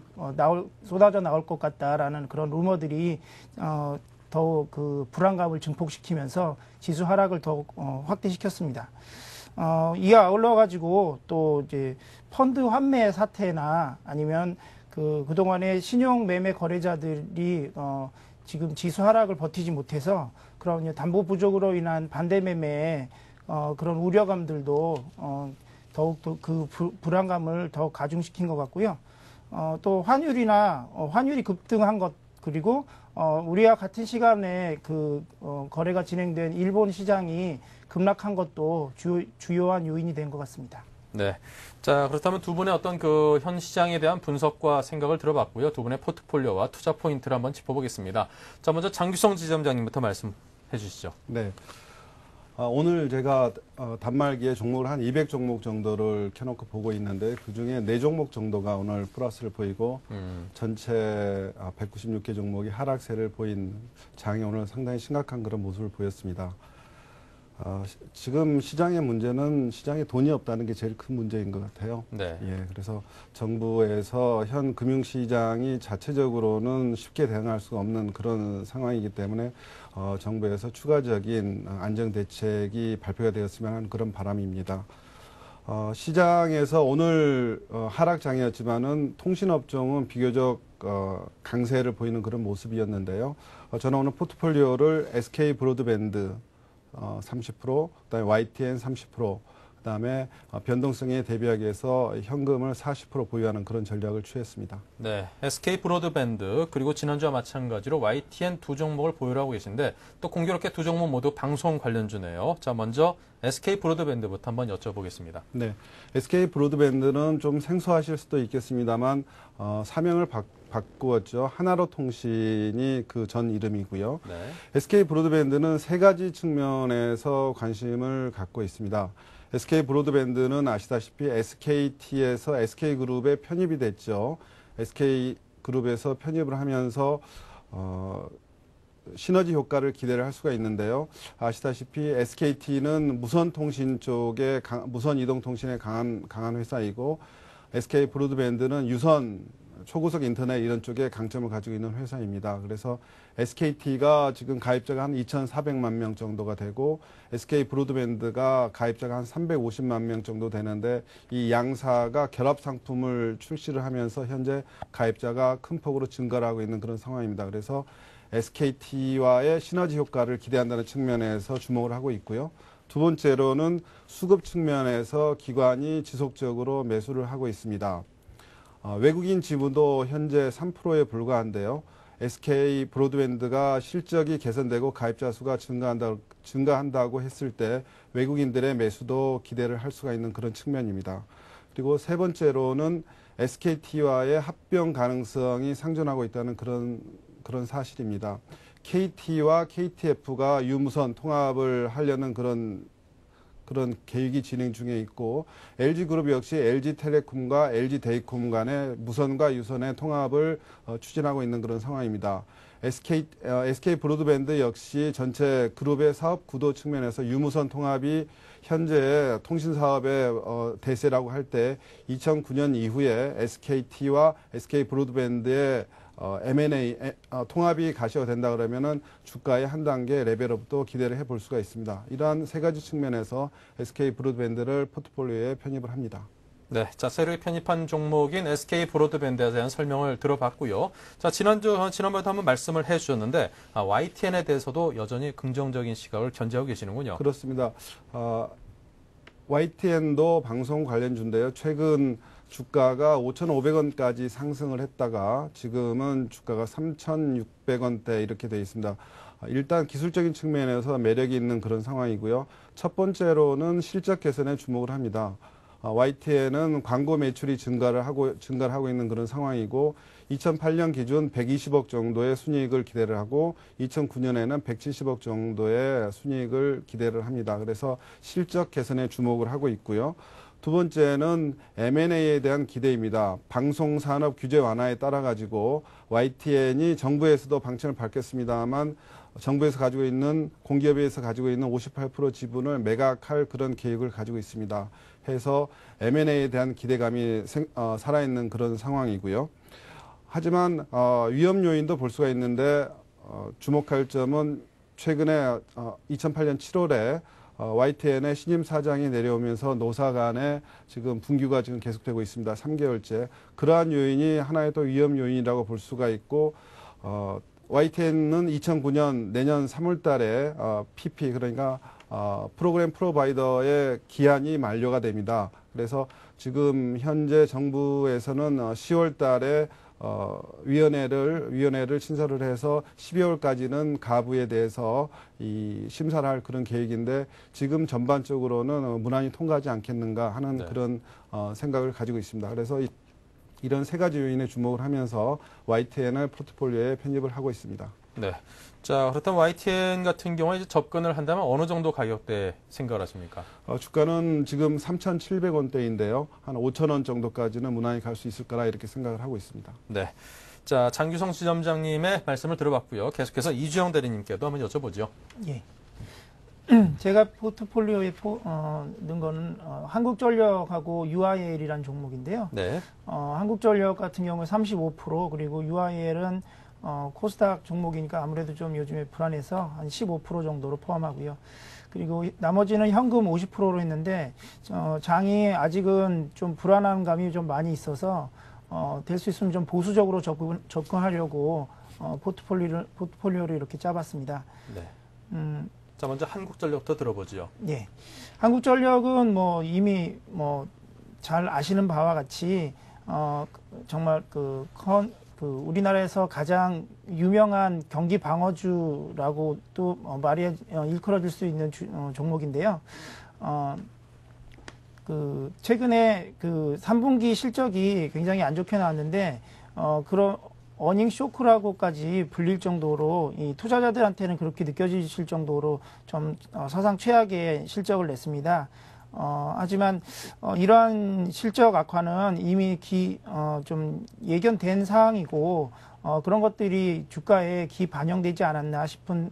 쏟아져 나올 것 같다라는 그런 루머들이 더욱 그 불안감을 증폭시키면서 지수 하락을 더욱 확대시켰습니다. 이에 아울러 가지고 또 이제 펀드 환매 사태나 아니면 그동안의 신용 매매 거래자들이 지금 지수 하락을 버티지 못해서 그런 담보 부족으로 인한 반대 매매에 그런 우려감들도 더욱 그 불안감을 더 가중시킨 것 같고요. 또 환율이 급등한 것 그리고 우리와 같은 시간에 거래가 진행된 일본 시장이 급락한 것도 주요한 요인이 된 것 같습니다. 네. 자, 그렇다면 두 분의 어떤 현 시장에 대한 분석과 생각을 들어봤고요. 두 분의 포트폴리오와 투자 포인트를 한번 짚어보겠습니다. 자, 먼저 장규성 지점장님부터 말씀해 주시죠. 네. 오늘 제가 단말기에 종목을 한 200종목 정도를 켜놓고 보고 있는데 그중에 4종목 정도가 오늘 플러스를 보이고 전체 196개 종목이 하락세를 보인 장이 오늘 상당히 심각한 그런 모습을 보였습니다. 지금 시장의 문제는 시장에 돈이 없다는 게 제일 큰 문제인 것 같아요. 네. 예, 그래서 정부에서 현 금융시장이 자체적으로는 쉽게 대응할 수가 없는 그런 상황이기 때문에 정부에서 추가적인 안정대책이 발표가 되었으면 하는 그런 바람입니다. 시장에서 오늘 하락장이었지만은 통신업종은 비교적 강세를 보이는 그런 모습이었는데요. 저는 오늘 포트폴리오를 SK 브로드밴드 30%, 그다음에 YTN 30%, 그다음에 변동성에 대비하기 위해서 현금을 40% 보유하는 그런 전략을 취했습니다. 네, SK 브로드밴드 그리고 지난주와 마찬가지로 YTN 두 종목을 보유하고 계신데 또 공교롭게 두 종목 모두 방송 관련주네요. 자, 먼저 SK 브로드밴드부터 한번 여쭤보겠습니다. 네, SK 브로드밴드는 좀 생소하실 수도 있겠습니다만 사명을 바꾸었죠. 하나로 통신이 그 전 이름이고요. 네. SK 브로드밴드는 세 가지 측면에서 관심을 갖고 있습니다. SK 브로드밴드는 아시다시피 SKT에서 SK그룹에 편입이 됐죠. SK그룹에서 편입을 하면서 시너지 효과를 기대를 할 수가 있는데요. 아시다시피 SKT는 무선 이동통신에 강한 회사이고 SK 브로드밴드는 유선 초고속 인터넷 이런 쪽에 강점을 가지고 있는 회사입니다. 그래서 SKT가 지금 가입자가 한 2,400만 명 정도가 되고 SK 브로드밴드가 가입자가 한 350만 명 정도 되는데 이 양사가 결합 상품을 출시를 하면서 현재 가입자가 큰 폭으로 증가를 하고 있는 그런 상황입니다. 그래서 SKT와의 시너지 효과를 기대한다는 측면에서 주목을 하고 있고요. 두 번째로는 수급 측면에서 기관이 지속적으로 매수를 하고 있습니다. 외국인 지분도 현재 3%에 불과한데요. SK 브로드밴드가 실적이 개선되고 가입자 수가 증가한다고 했을 때 외국인들의 매수도 기대를 할 수가 있는 그런 측면입니다. 그리고 세 번째로는 SKT와의 합병 가능성이 상존하고 있다는 그런 사실입니다. KT와 KTF가 유무선 통합을 하려는 그런 계획이 진행 중에 있고 LG그룹 역시 LG텔레콤과 LG데이콤 간의 무선과 유선의 통합을 추진하고 있는 그런 상황입니다. SK 브로드밴드 역시 전체 그룹의 사업 구도 측면에서 유무선 통합이 현재 통신 사업의 대세라고 할 때 2009년 이후에 SKT와 SK 브로드밴드의 M&A 통합이 가시가 된다 그러면은 주가의 한 단계 레벨업도 기대를 해볼 수가 있습니다. 이러한 세 가지 측면에서 SK 브로드밴드를 포트폴리오에 편입을 합니다. 네, 자, 새로 편입한 종목인 SK 브로드밴드에 대한 설명을 들어봤고요. 자, 지난번에도 한번 말씀을 해주셨는데 YTN에 대해서도 여전히 긍정적인 시각을 견지하고 계시는군요. 그렇습니다. YTN도 방송 관련주인데요. 최근 주가가 5,500원까지 상승을 했다가 지금은 주가가 3,600원대 이렇게 되어 있습니다. 일단 기술적인 측면에서 매력이 있는 그런 상황이고요. 첫 번째로는 실적 개선에 주목을 합니다. YTN은 광고 매출이 증가를 하고 있는 그런 상황이고 2008년 기준 120억 정도의 순이익을 기대를 하고 2009년에는 170억 정도의 순이익을 기대를 합니다. 그래서 실적 개선에 주목을 하고 있고요. 두 번째는 M&A에 대한 기대입니다. 방송산업 규제 완화에 따라 가지고 YTN이 정부에서도 방침을 밝혔습니다만 정부에서 가지고 있는 공기업에서 가지고 있는 58% 지분을 매각할 그런 계획을 가지고 있습니다. 해서 M&A에 대한 기대감이 살아있는 그런 상황이고요. 하지만 위험 요인도 볼 수가 있는데 주목할 점은 최근에 2008년 7월에 YTN의 신임 사장이 내려오면서 노사 간에 지금 분규가 지금 계속되고 있습니다. 3개월째. 그러한 요인이 하나의 또 위험 요인이라고 볼 수가 있고 YTN은 2009년 내년 3월 달에 PP 그러니까 프로그램 프로바이더의 기한이 만료가 됩니다. 그래서 지금 현재 정부에서는 10월 달에 위원회를 신설을 해서 12월까지는 가부에 대해서 이 심사를 할 그런 계획인데 지금 전반적으로는 무난히 통과하지 않겠는가 하는 네. 그런 생각을 가지고 있습니다. 그래서 이런 세 가지 요인에 주목을 하면서 YTN을 포트폴리오에 편입을 하고 있습니다. 네. 자, 그렇다면 YTN 같은 경우에 이제 접근을 한다면 어느 정도 가격대 생각을 하십니까? 주가는 지금 3,700원대인데요. 한 5,000원 정도까지는 무난히 갈 수 있을 거라 이렇게 생각을 하고 있습니다. 네. 자, 장규성 지점장님의 말씀을 들어봤고요. 계속해서 이주영 대리님께도 한번 여쭤보죠. 예. 제가 포트폴리오에 넣은 거는 한국전력하고 UIL이라는 종목인데요. 네. 한국전력 같은 경우에 35% 그리고 UIL은 코스닥 종목이니까 아무래도 좀 요즘에 불안해서 한 15% 정도로 포함하고요. 그리고 나머지는 현금 50%로 했는데 장이 아직은 좀 불안한 감이 좀 많이 있어서 될 수 있으면 좀 보수적으로 접근하려고 포트폴리오를 이렇게 짜봤습니다. 네. 자, 먼저 한국전력부터 들어보죠. 예. 한국전력은 뭐 이미 뭐 잘 아시는 바와 같이 정말 우리나라에서 가장 유명한 경기 방어주라고 또 말이 일컬어질 수 있는 종목인데요. 최근에 3분기 실적이 굉장히 안 좋게 나왔는데 그런 어닝 쇼크라고까지 불릴 정도로 이 투자자들한테는 그렇게 느껴지실 정도로 좀 사상 최악의 실적을 냈습니다. 하지만 이러한 실적 악화는 이미 좀 예견된 사항이고 그런 것들이 주가에 반영되지 않았나 싶은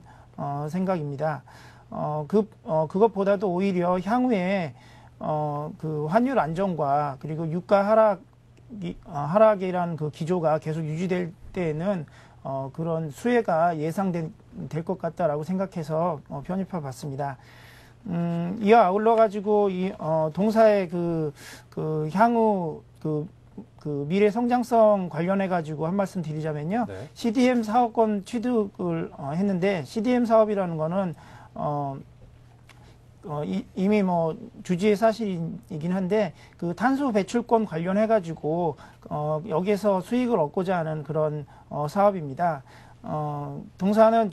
생각입니다. 그것보다도 오히려 향후에 환율 안정과 그리고 유가 하락이라는 그 기조가 계속 유지될 때에는 그런 수혜가 예상될 것 같다라고 생각해서 편입해 봤습니다. 이와 아울러 가지고 이 동사의 향후 미래 성장성 관련해 가지고 한 말씀 드리자면요. 네. CDM 사업권 취득을 했는데 CDM 사업이라는 거는 이미 뭐 주지의 사실이긴 한데 그 탄소 배출권 관련해 가지고 여기에서 수익을 얻고자 하는 그런 사업입니다. 동사는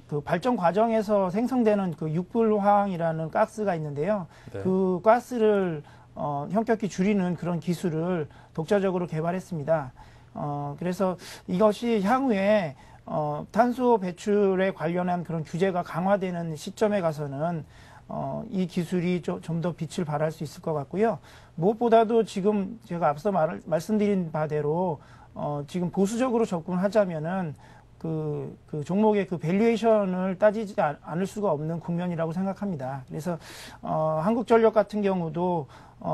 그 발전 과정에서 생성되는 그 육불화학이라는 가스가 있는데요. 네. 그 가스를 현격히 줄이는 그런 기술을 독자적으로 개발했습니다. 그래서 이것이 향후에 탄소 배출에 관련한 그런 규제가 강화되는 시점에 가서는 이 기술이 좀 더 빛을 발할 수 있을 것 같고요. 무엇보다도 지금 제가 앞서 말씀드린 바대로 지금 보수적으로 접근하자면은 그 종목의 그 밸류에이션을 따지지 않을 수가 없는 국면이라고 생각합니다. 그래서 한국전력 같은 경우도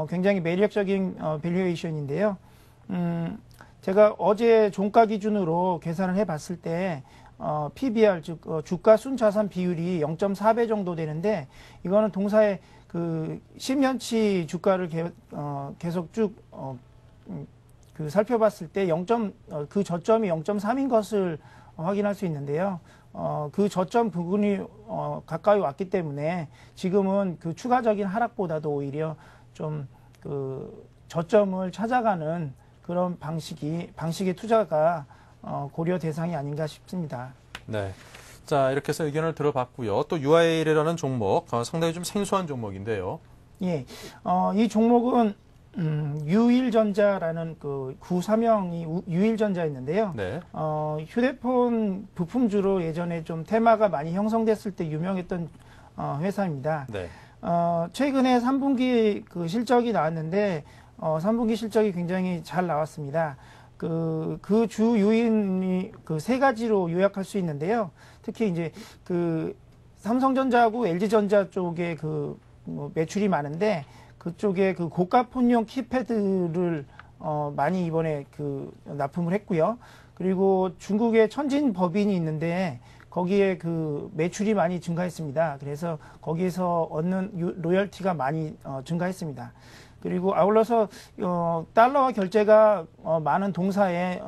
굉장히 매력적인 밸류에이션인데요. 제가 어제 종가 기준으로 계산을 해봤을 때 PBR 즉 주가 순자산 비율이 0.4배 정도 되는데 이거는 동사의 그 10년치 주가를 계속 쭉 살펴봤을 때 그 저점이 0.3인 것을 확인할 수 있는데요. 그 저점 부분이 가까이 왔기 때문에 지금은 그 추가적인 하락보다도 오히려 좀 그 저점을 찾아가는 그런 방식의 투자가 고려 대상이 아닌가 싶습니다. 네. 자, 이렇게 해서 의견을 들어봤고요. 또 UIL이라는 종목, 상당히 좀 생소한 종목인데요. 예. 이 종목은 유일전자라는 그 구사명이 유일전자였는데요. 네. 휴대폰 부품주로 예전에 좀 테마가 많이 형성됐을 때 유명했던 회사입니다. 네. 최근에 3분기 그 실적이 나왔는데 3분기 실적이 굉장히 잘 나왔습니다. 그 주 요인이 그 세 가지로 요약할 수 있는데요. 특히 이제 그 삼성전자하고 LG전자 쪽에 뭐 매출이 많은데 그쪽에 그 고가 폰용 키패드를 많이 이번에 납품을 했고요. 그리고 중국에 천진법인이 있는데 거기에 그 매출이 많이 증가했습니다. 그래서 거기에서 얻는 로열티가 많이 증가했습니다. 그리고 아울러서 달러와 결제가 많은 동사의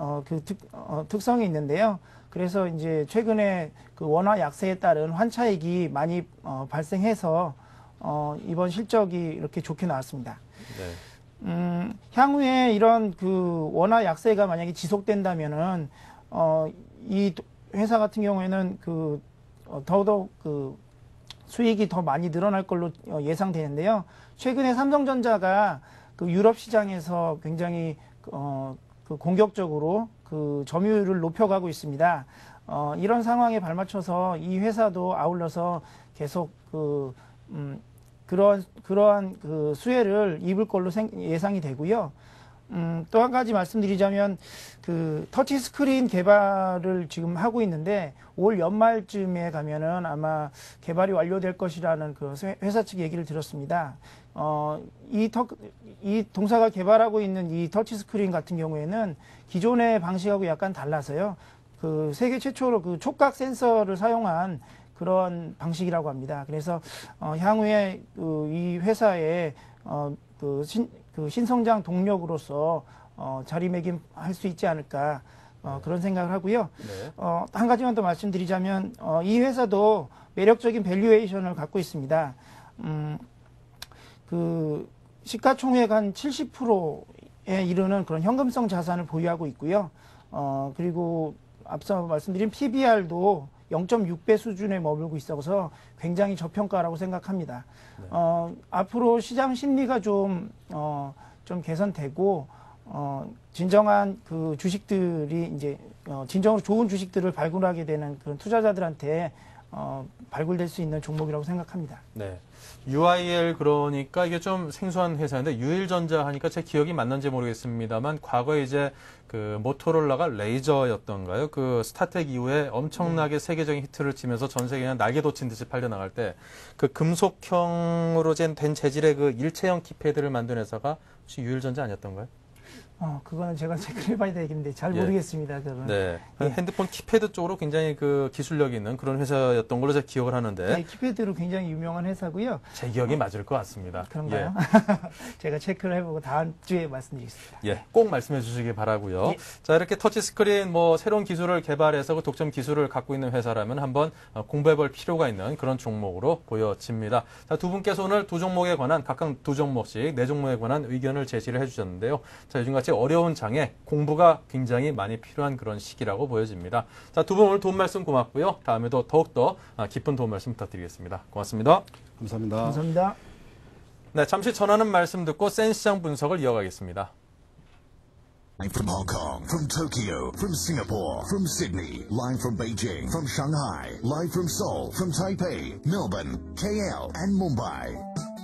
특성이 있는데요. 그래서 이제 최근에 그 원화 약세에 따른 환차익이 많이 발생해서 이번 실적이 이렇게 좋게 나왔습니다. 네. 향후에 이런 그 원화 약세가 만약에 지속된다면은 이 회사 같은 경우에는 더더욱 수익이 더 많이 늘어날 걸로 예상되는데요. 최근에 삼성전자가 유럽 시장에서 굉장히 공격적으로 점유율을 높여가고 있습니다. 이런 상황에 발맞춰서 이 회사도 아울러서 계속 그러한 수혜를 입을 걸로 예상이 되고요. 또 한 가지 말씀드리자면 터치 스크린 개발을 지금 하고 있는데 올 연말쯤에 가면은 아마 개발이 완료될 것이라는 회사 측 얘기를 들었습니다. 이 동사가 개발하고 있는 이 터치 스크린 같은 경우에는 기존의 방식하고 약간 달라서요. 세계 최초로 촉각 센서를 사용한 그런 방식이라고 합니다. 그래서 향후에 이 회사의 신성장 동력으로서 자리매김할 수 있지 않을까 그런 생각을 하고요. 네. 한 가지만 더 말씀드리자면 이 회사도 매력적인 밸류에이션을 갖고 있습니다. 시가총액 한 70%에 이르는 그런 현금성 자산을 보유하고 있고요. 그리고 앞서 말씀드린 PBR도 0.6배 수준에 머물고 있어서 굉장히 저평가라고 생각합니다. 네. 앞으로 시장 심리가 좀 개선되고, 진정한 주식들이 이제, 진정으로 좋은 주식들을 발굴하게 되는 그런 투자자들한테, 발굴될 수 있는 종목이라고 생각합니다. 네. UIL 그러니까 이게 좀 생소한 회사인데 유일전자 하니까 제 기억이 맞는지 모르겠습니다만 과거에 이제 모토로라가 레이저였던가요? 스타텍 이후에 엄청나게 세계적인 히트를 치면서 전 세계에 그냥 날개 돋친 듯이 팔려나갈 때 금속형으로 된 재질의 일체형 키패드를 만든 회사가 혹시 유일전자 아니었던가요? 그거는 제가 체크를 해봐야 되겠는데 잘 모르겠습니다. 그거는. 네. 핸드폰 키패드 쪽으로 굉장히 기술력이 있는 그런 회사였던 걸로 제가 기억을 하는데. 네, 키패드로 굉장히 유명한 회사고요. 제 기억이 맞을 것 같습니다. 그런가요? 예. 제가 체크를 해보고 다음 주에 말씀드리겠습니다. 예, 꼭 말씀해 주시기 바라고요. 예. 자, 이렇게 터치스크린 새로운 기술을 개발해서 독점 기술을 갖고 있는 회사라면 한번 공부해볼 필요가 있는 그런 종목으로 보여집니다. 자, 두 분께서 오늘 두 종목에 관한 각각 두 종목씩 네 종목에 관한 의견을 제시를 해주셨는데요. 자, 요즘같이 어려운 장에 공부가 굉장히 많이 필요한 그런 시기라고 보여집니다. 자, 두 분 오늘 도움 말씀 고맙고요. 다음에도 더욱더 깊은 도움 말씀 부탁드리겠습니다. 고맙습니다. 감사합니다. 감사합니다. 네, 잠시 전하는 말씀 듣고 센 시장 분석을 이어가겠습니다. From Hong Kong, from Tokyo, from Singapore, from Sydney, live from Beijing, from Shanghai, live from Seoul, from Taipei, Melbourne, KL, and Mumbai.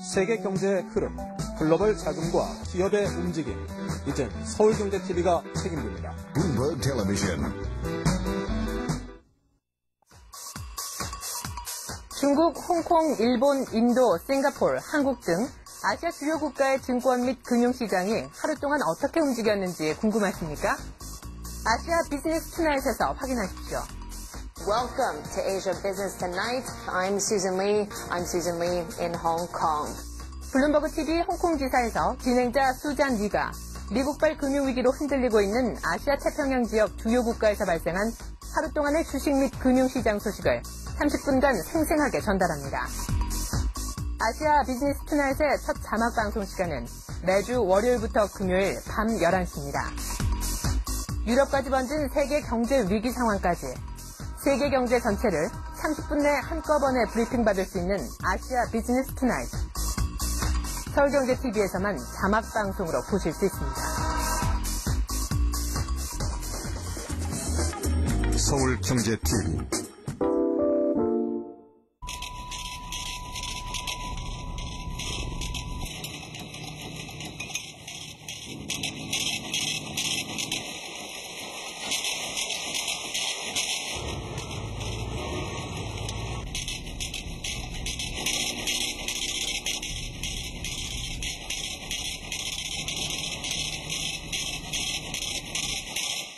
세계 경제의 흐름, 글로벌 자금과 기업의 움직임. 이젠 서울경제TV가 책임집니다. Bloomberg Television. 중국, 홍콩, 일본, 인도, 싱가포르, 한국 등 아시아 주요 국가의 증권 및 금융시장이 하루 동안 어떻게 움직였는지 궁금하십니까? 아시아 비즈니스 투나잇에서 확인하십시오. Welcome to Asia Business Tonight. I'm Susan Lee. I'm Susan Lee in Hong Kong. 블룸버그 TV 홍콩 지사에서 진행자 수잔 리가 미국발 금융위기로 흔들리고 있는 아시아 태평양 지역 주요 국가에서 발생한 하루 동안의 주식 및 금융시장 소식을 30분간 생생하게 전달합니다. 아시아 비즈니스 투나잇의 첫 자막 방송 시간은 매주 월요일부터 금요일 밤 11시입니다. 유럽까지 번진 세계 경제 위기 상황까지 세계 경제 전체를 30분 내 한꺼번에 브리핑 받을 수 있는 아시아 비즈니스 투나잇. 서울경제TV에서만 자막 방송으로 보실 수 있습니다. 서울경제TV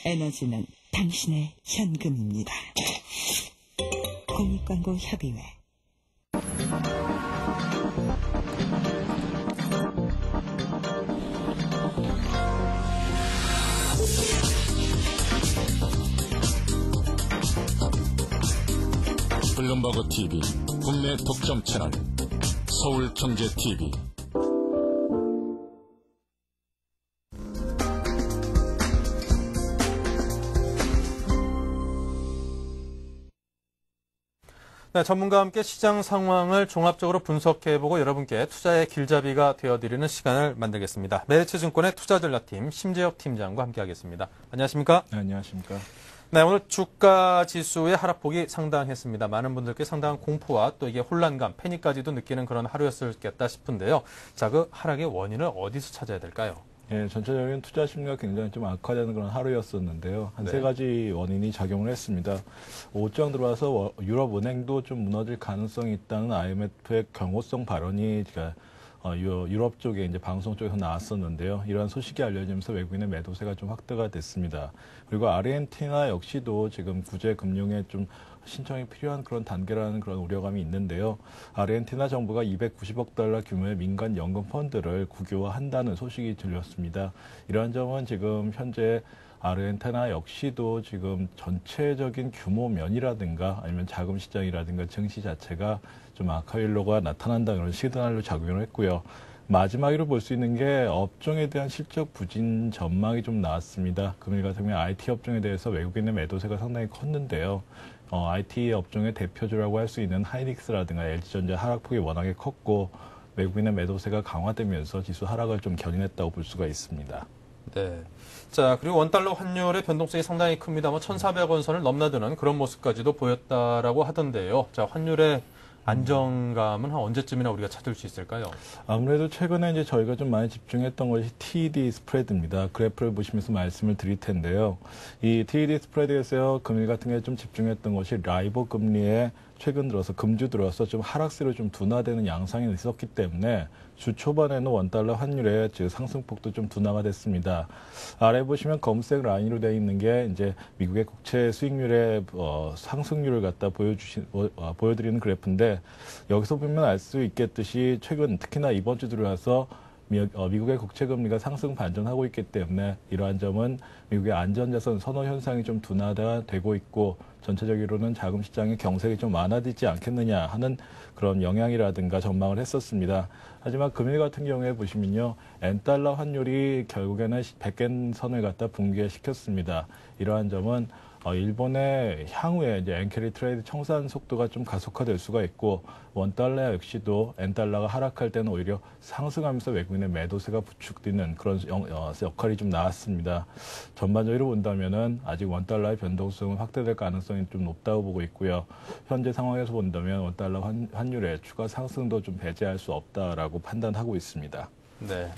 에너지는 당신의 현금입니다. 공익광고협의회. 블룸버그 TV 국내 독점 채널 서울경제TV. 네, 전문가와 함께 시장 상황을 종합적으로 분석해보고 여러분께 투자의 길잡이가 되어드리는 시간을 만들겠습니다. 메리츠증권의 투자전략팀 심재혁 팀장과 함께하겠습니다. 안녕하십니까? 네, 안녕하십니까? 네, 오늘 주가 지수의 하락폭이 상당했습니다. 많은 분들께 상당한 공포와 또 이게 혼란감, 패닉까지도 느끼는 그런 하루였을겠다 싶은데요. 자, 그 하락의 원인을 어디서 찾아야 될까요? 예, 전체적인 투자 심리가 굉장히 좀 악화되는 그런 하루였었는데요. 한 네. 세 가지 원인이 작용을 했습니다. 5장 들어와서 유럽은행도 좀 무너질 가능성이 있다는 IMF의 경고성 발언이 유럽 쪽에 이제 방송 쪽에서 나왔었는데요. 이러한 소식이 알려지면서 외국인의 매도세가 좀 확대가 됐습니다. 그리고 아르헨티나 역시도 지금 구제 금융에 좀 신청이 필요한 그런 단계라는 그런 우려감이 있는데요. 아르헨티나 정부가 290억 달러 규모의 민간 연금 펀드를 국유화한다는 소식이 들렸습니다. 이러한 점은 지금 현재 아르헨티나 역시도 지금 전체적인 규모 면이라든가 아니면 자금 시장이라든가 증시 자체가 좀 악화 일로가 나타난다 그런 시그널로 작용을 했고요. 마지막으로 볼 수 있는 게 업종에 대한 실적 부진 전망이 좀 나왔습니다. 금일 같은 경우에 IT 업종에 대해서 외국인의 매도세가 상당히 컸는데요. IT 업종의 대표주라고 할 수 있는 하이닉스라든가 LG전자 하락폭이 워낙에 컸고 외국인의 매도세가 강화되면서 지수 하락을 좀 견인했다고 볼 수가 있습니다. 네. 자, 그리고 원달러 환율의 변동성이 상당히 큽니다. 1,400원 선을 넘나드는 그런 모습까지도 보였다라고 하던데요. 자, 환율의 안정감은 한 언제쯤이나 우리가 찾을 수 있을까요? 아무래도 최근에 이제 저희가 좀 많이 집중했던 것이 TD 스프레드입니다. 그래프를 보시면서 말씀을 드릴 텐데요. 이 TD 스프레드에서 금일 같은 게 좀 집중했던 것이 라이보 금리에 최근 들어서 금주 들어서 좀 하락세로 좀 둔화되는 양상이 있었기 때문에 주 초반에는 원달러 환율의 상승폭도 좀 둔화가 됐습니다. 아래 보시면 검은색 라인으로 되어 있는 게 이제 미국의 국채 수익률의 상승률을 갖다 보여드리는 그래프인데 여기서 보면 알 수 있겠듯이 최근 특히나 이번 주 들어와서 미국의 국채 금리가 상승 반전하고 있기 때문에 이러한 점은 미국의 안전자산 선호 현상이 좀 둔화가 되고 있고 전체적으로는 자금 시장의 경색이 좀 완화되지 않겠느냐 하는 그런 영향이라든가 전망을 했었습니다. 하지만 금일 같은 경우에 보시면요. 엔달러 환율이 결국에는 100엔 선을 갖다 붕괴시켰습니다. 이러한 점은 일본의 향후에 이제 엔캐리 트레이드 청산 속도가 좀 가속화될 수가 있고 원달러 역시도 엔달러가 하락할 때는 오히려 상승하면서 외국인의 매도세가 부축되는 그런 역할이 좀 나왔습니다. 전반적으로 본다면은 아직 원달러의 변동성은 확대될 가능성이 좀 높다고 보고 있고요. 현재 상황에서 본다면 원달러 환율의 추가 상승도 좀 배제할 수 없다라고 판단하고 있습니다. 네.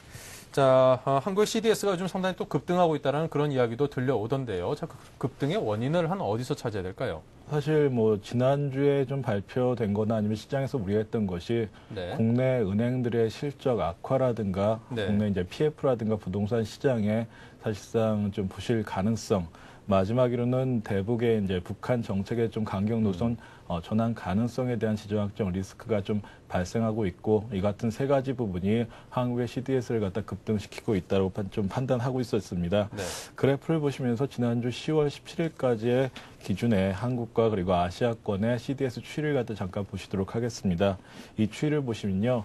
자, 한국의 CDS가 요즘 상당히 또 급등하고 있다는 그런 이야기도 들려오던데요. 자, 그 급등의 원인을 한 어디서 찾아야 될까요? 사실 지난주에 좀 발표된 거나 아니면 시장에서 우려했던 것이 네. 국내 은행들의 실적 악화라든가 네. 국내 이제 PF라든가 부동산 시장에 사실상 좀 부실 가능성, 마지막으로는 대북의 이제 북한 정책의 좀 강경 노선 전환 가능성에 대한 지정학적 리스크가 좀 발생하고 있고 이 같은 세 가지 부분이 한국의 CDS를 갖다 급등시키고 있다고 좀 판단하고 있었습니다. 네. 그래프를 보시면서 지난주 10월 17일까지의 기준에 한국과 그리고 아시아권의 CDS 추이를 갖다 잠깐 보시도록 하겠습니다. 이 추이를 보시면요.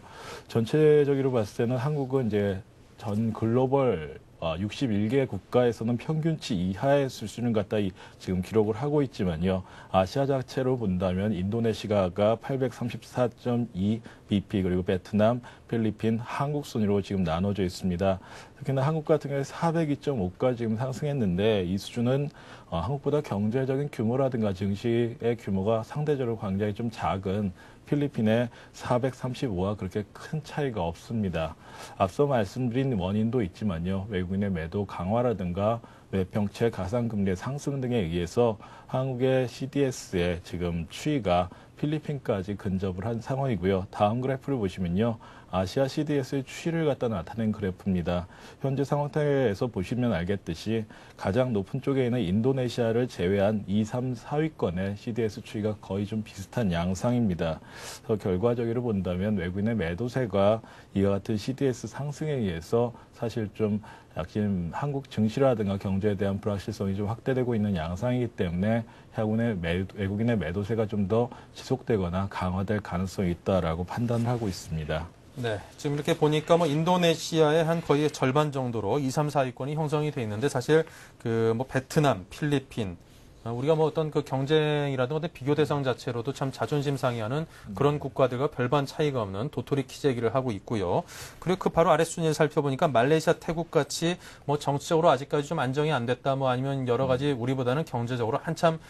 전체적으로 봤을 때는 한국은 이제 전 글로벌 61개 국가에서는 평균치 이하의 수준을 갖다 지금 기록을 하고 있지만요. 아시아 자체로 본다면 인도네시아가 834.2 BP 그리고 베트남, 필리핀, 한국 순위로 지금 나눠져 있습니다. 특히나 한국 같은 경우에 402.5까지 지금 상승했는데 이 수준은 한국보다 경제적인 규모라든가 증시의 규모가 상대적으로 굉장히 좀 작은 필리핀의 435와 그렇게 큰 차이가 없습니다. 앞서 말씀드린 원인도 있지만요. 외국인의 매도 강화라든가 외평채 가상금리의 상승 등에 의해서 한국의 CDS의 지금 추이가 필리핀까지 근접을 한 상황이고요. 다음 그래프를 보시면요. 아시아 CDS의 추이를 갖다 나타낸 그래프입니다. 현재 상황에서 보시면 알겠듯이 가장 높은 쪽에 있는 인도네시아를 제외한 2, 3, 4위권의 CDS 추이가 거의 좀 비슷한 양상입니다. 그래서 결과적으로 본다면 외국인의 매도세가 이와 같은 CDS 상승에 의해서 사실 좀 약간 한국 증시라든가 경제에 대한 불확실성이 좀 확대되고 있는 양상이기 때문에 향후에 외국인의 매도세가 좀 더 지속되거나 강화될 가능성이 있다라고 판단을 하고 있습니다. 네, 지금 이렇게 보니까 뭐 인도네시아의 한 거의 절반 정도로 2, 3, 4위권이 형성이 돼 있는데 사실 그 뭐 베트남, 필리핀 우리가 뭐 어떤 그 경쟁이라든가 어떤 비교 대상 자체로도 참 자존심 상해하는 그런 국가들과 별반 차이가 없는 도토리 키재기를 하고 있고요. 그리고 그 바로 아래 순위를 살펴보니까 말레이시아, 태국 같이 뭐 정치적으로 아직까지 좀 안정이 안 됐다 뭐 아니면 여러 가지 우리보다는 경제적으로 한참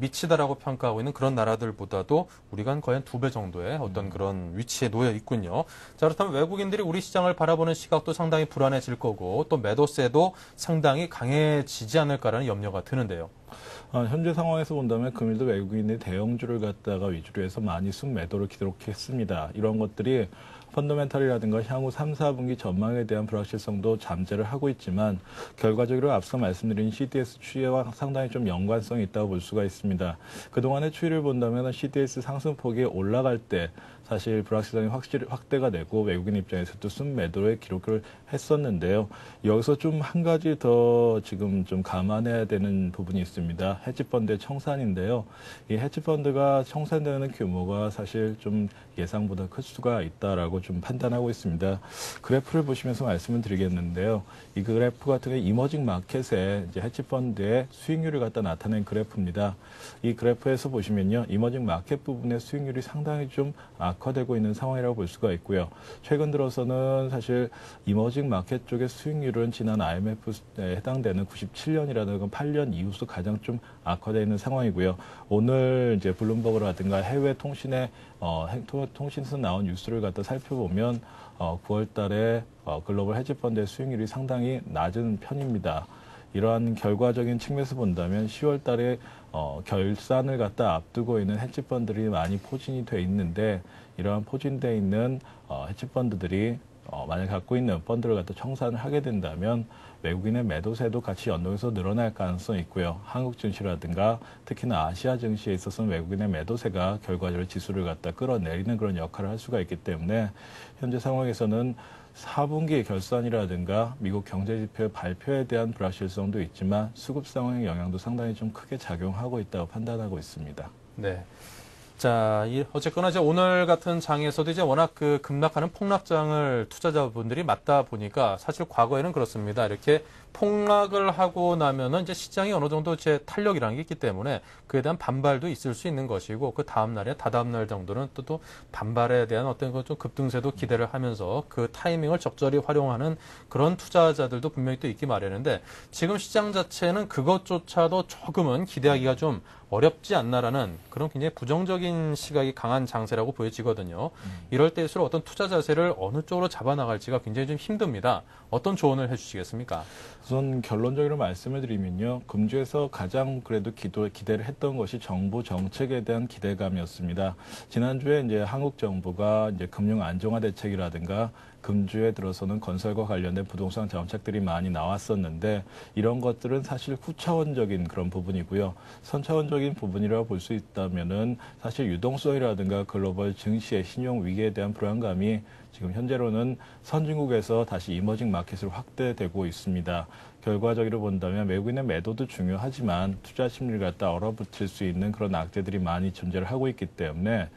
미치다라고 평가하고 있는 그런 나라들보다도 우리가 거의 한 2배 정도의 어떤 그런 위치에 놓여 있군요. 자, 그렇다면 외국인들이 우리 시장을 바라보는 시각도 상당히 불안해질 거고 또 매도세도 상당히 강해지지 않을까라는 염려가 드는데요. 현재 상황에서 본다면 금일도 외국인의 대형주를 갖다가 위주로 해서 많이 순매도를 기록했습니다. 이런 것들이 펀더멘탈이라든가 향후 3, 4분기 전망에 대한 불확실성도 잠재를 하고 있지만 결과적으로 앞서 말씀드린 CDS 추이와 상당히 좀 연관성이 있다고 볼 수가 있습니다. 그동안의 추이를 본다면 CDS 상승폭이 올라갈 때 사실 불확실성이 확대가 되고 외국인 입장에서도 순매도의 기록을 했었는데요. 여기서 좀 한 가지 더 지금 좀 감안해야 되는 부분이 있습니다. 헤지펀드의 청산인데요. 이 헤지펀드가 청산되는 규모가 사실 좀 예상보다 클 수가 있다라고 좀 판단하고 있습니다. 그래프를 보시면서 말씀을 드리겠는데요. 이 그래프 같은 경우 이머징 마켓의 이제 헤지펀드의 수익률을 갖다 나타낸 그래프입니다. 이 그래프에서 보시면요. 이머징 마켓 부분의 수익률이 상당히 좀 악화되고 있는 상황이라고 볼 수가 있고요. 최근 들어서는 사실 이머징 마켓 쪽의 수익률은 지난 IMF에 해당되는 97년이라든가 8년 이후서 가장 좀 악화되어 있는 상황이고요. 오늘 이제 블룸버그라든가 해외 통신의 통신에서 나온 뉴스를 갖다 살펴보면 9월 달에 글로벌 헤지펀드의 수익률이 상당히 낮은 편입니다. 이러한 결과적인 측면에서 본다면 10월 달에 결산을 갖다 앞두고 있는 헤지펀드들이 많이 포진이 돼 있는데 이러한 포진돼 있는 헤지펀드들이 만약 갖고 있는 펀드를 갖다 청산을 하게 된다면 외국인의 매도세도 같이 연동해서 늘어날 가능성이 있고요. 한국 증시라든가 특히나 아시아 증시에 있어서는 외국인의 매도세가 결과적으로 지수를 갖다 끌어내리는 그런 역할을 할 수가 있기 때문에 현재 상황에서는 4분기 결산이라든가 미국 경제지표 발표에 대한 불확실성도 있지만 수급 상황의 영향도 상당히 좀 크게 작용하고 있다고 판단하고 있습니다. 네. 자, 어쨌거나 이제 오늘 같은 장에서도 이제 워낙 그 급락하는 폭락장을 투자자분들이 맞다 보니까 사실 과거에는 그렇습니다. 이렇게 폭락을 하고 나면은 이제 시장이 어느 정도 이제 탄력이라는 게 있기 때문에 그에 대한 반발도 있을 수 있는 것이고 그 다음 날에 다다음 날 정도는 또 반발에 대한 어떤 좀 급등세도 기대를 하면서 그 타이밍을 적절히 활용하는 그런 투자자들도 분명히 또 있기 마련인데 지금 시장 자체는 그것조차도 조금은 기대하기가 좀 어렵지 않나라는 그런 굉장히 부정적인 시각이 강한 장세라고 보여지거든요. 이럴 때일수록 어떤 투자 자세를 어느 쪽으로 잡아나갈지가 굉장히 좀 힘듭니다. 어떤 조언을 해주시겠습니까? 우선 결론적으로 말씀을 드리면요. 금주에서 가장 그래도 기대를 했던 것이 정부 정책에 대한 기대감이었습니다. 지난주에 이제 한국 정부가 이제 금융 안정화 대책이라든가 금주에 들어서는 건설과 관련된 부동산 정책들이 많이 나왔었는데 이런 것들은 사실 후차원적인 그런 부분이고요. 선차원적인 부분이라고 볼 수 있다면은 사실 유동성이라든가 글로벌 증시의 신용 위기에 대한 불안감이 지금 현재로는 선진국에서 다시 이머징 마켓으로 확대되고 있습니다. 결과적으로 본다면 외국인의 매도도 중요하지만 투자 심리를 갖다 얼어붙일 수 있는 그런 악재들이 많이 존재를 하고 있기 때문에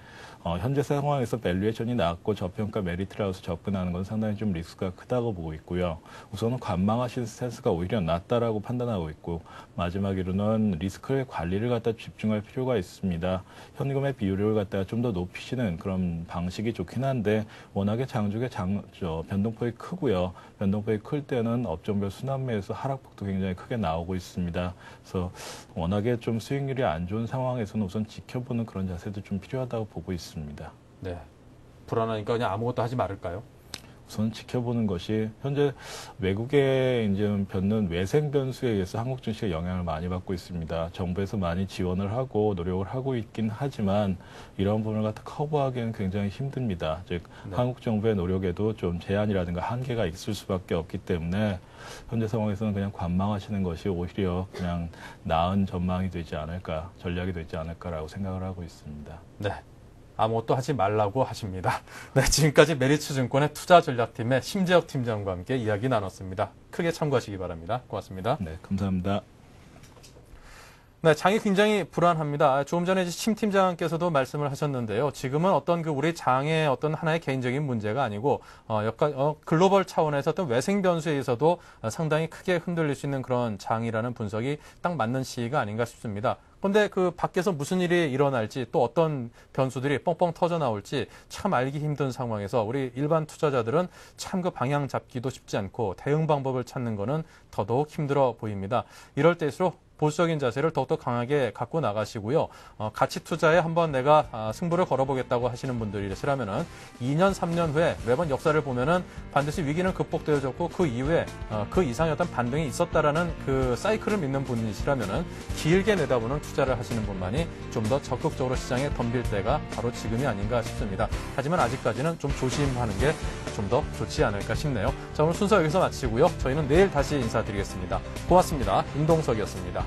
현재 상황에서 밸류에이션이 낮고 저평가 메리트라서 접근하는 건 상당히 좀 리스크가 크다고 보고 있고요. 우선은 관망하신 스탠스가 오히려 낮다라고 판단하고 있고 마지막으로는 리스크의 관리를 갖다 집중할 필요가 있습니다. 현금의 비율을 갖다가 좀 더 높이시는 그런 방식이 좋긴 한데 워낙에 장중에 변동폭이 크고요. 변동폭이 클 때는 업종별 순환매에서 하락폭도 굉장히 크게 나오고 있습니다. 그래서 워낙에 좀 수익률이 안 좋은 상황에서는 우선 지켜보는 그런 자세도 좀 필요하다고 보고 있습니다. 네. 불안하니까 그냥 아무것도 하지 말을까요? 우선 지켜보는 것이 현재 외국에 이제 벼는 외생 변수에 의해서 한국 증시가 영향을 많이 받고 있습니다. 정부에서 많이 지원을 하고 노력을 하고 있긴 하지만 이런 부분을 갖다 커버하기는 굉장히 힘듭니다. 즉 한국 정부의 노력에도 좀 제한이라든가 한계가 있을 수밖에 없기 때문에 현재 상황에서는 그냥 관망하시는 것이 오히려 그냥 나은 전망이 되지 않을까, 전략이 되지 않을까라고 생각을 하고 있습니다. 네. 아무것도 하지 말라고 하십니다. 네, 지금까지 메리츠증권의 투자전략팀의 심재혁 팀장과 함께 이야기 나눴습니다. 크게 참고하시기 바랍니다. 고맙습니다. 네, 감사합니다. 네, 장이 굉장히 불안합니다. 조금 전에 심 팀장께서도 말씀을 하셨는데요. 지금은 어떤 우리 장의 어떤 하나의 개인적인 문제가 아니고, 글로벌 차원에서 어떤 외생 변수에 의해서도 상당히 크게 흔들릴 수 있는 그런 장이라는 분석이 딱 맞는 시기가 아닌가 싶습니다. 그런데 그 밖에서 무슨 일이 일어날지 또 어떤 변수들이 뻥뻥 터져 나올지 참 알기 힘든 상황에서 우리 일반 투자자들은 참 그 방향 잡기도 쉽지 않고 대응 방법을 찾는 거는 더더욱 힘들어 보입니다. 이럴 때일수록 보수적인 자세를 더욱더 강하게 갖고 나가시고요. 가치 투자에 한번 내가 승부를 걸어보겠다고 하시는 분들이시라면은 2년, 3년 후에 매번 역사를 보면은 반드시 위기는 극복되어졌고 그 이후에 그 이상의 어떤 반등이 있었다라는 그 사이클을 믿는 분이시라면은 길게 내다보는 투자를 하시는 분만이 좀 더 적극적으로 시장에 덤빌 때가 바로 지금이 아닌가 싶습니다. 하지만 아직까지는 좀 조심하는 게 좀 더 좋지 않을까 싶네요. 자, 오늘 순서 여기서 마치고요. 저희는 내일 다시 인사드리겠습니다. 고맙습니다. 임동석이었습니다.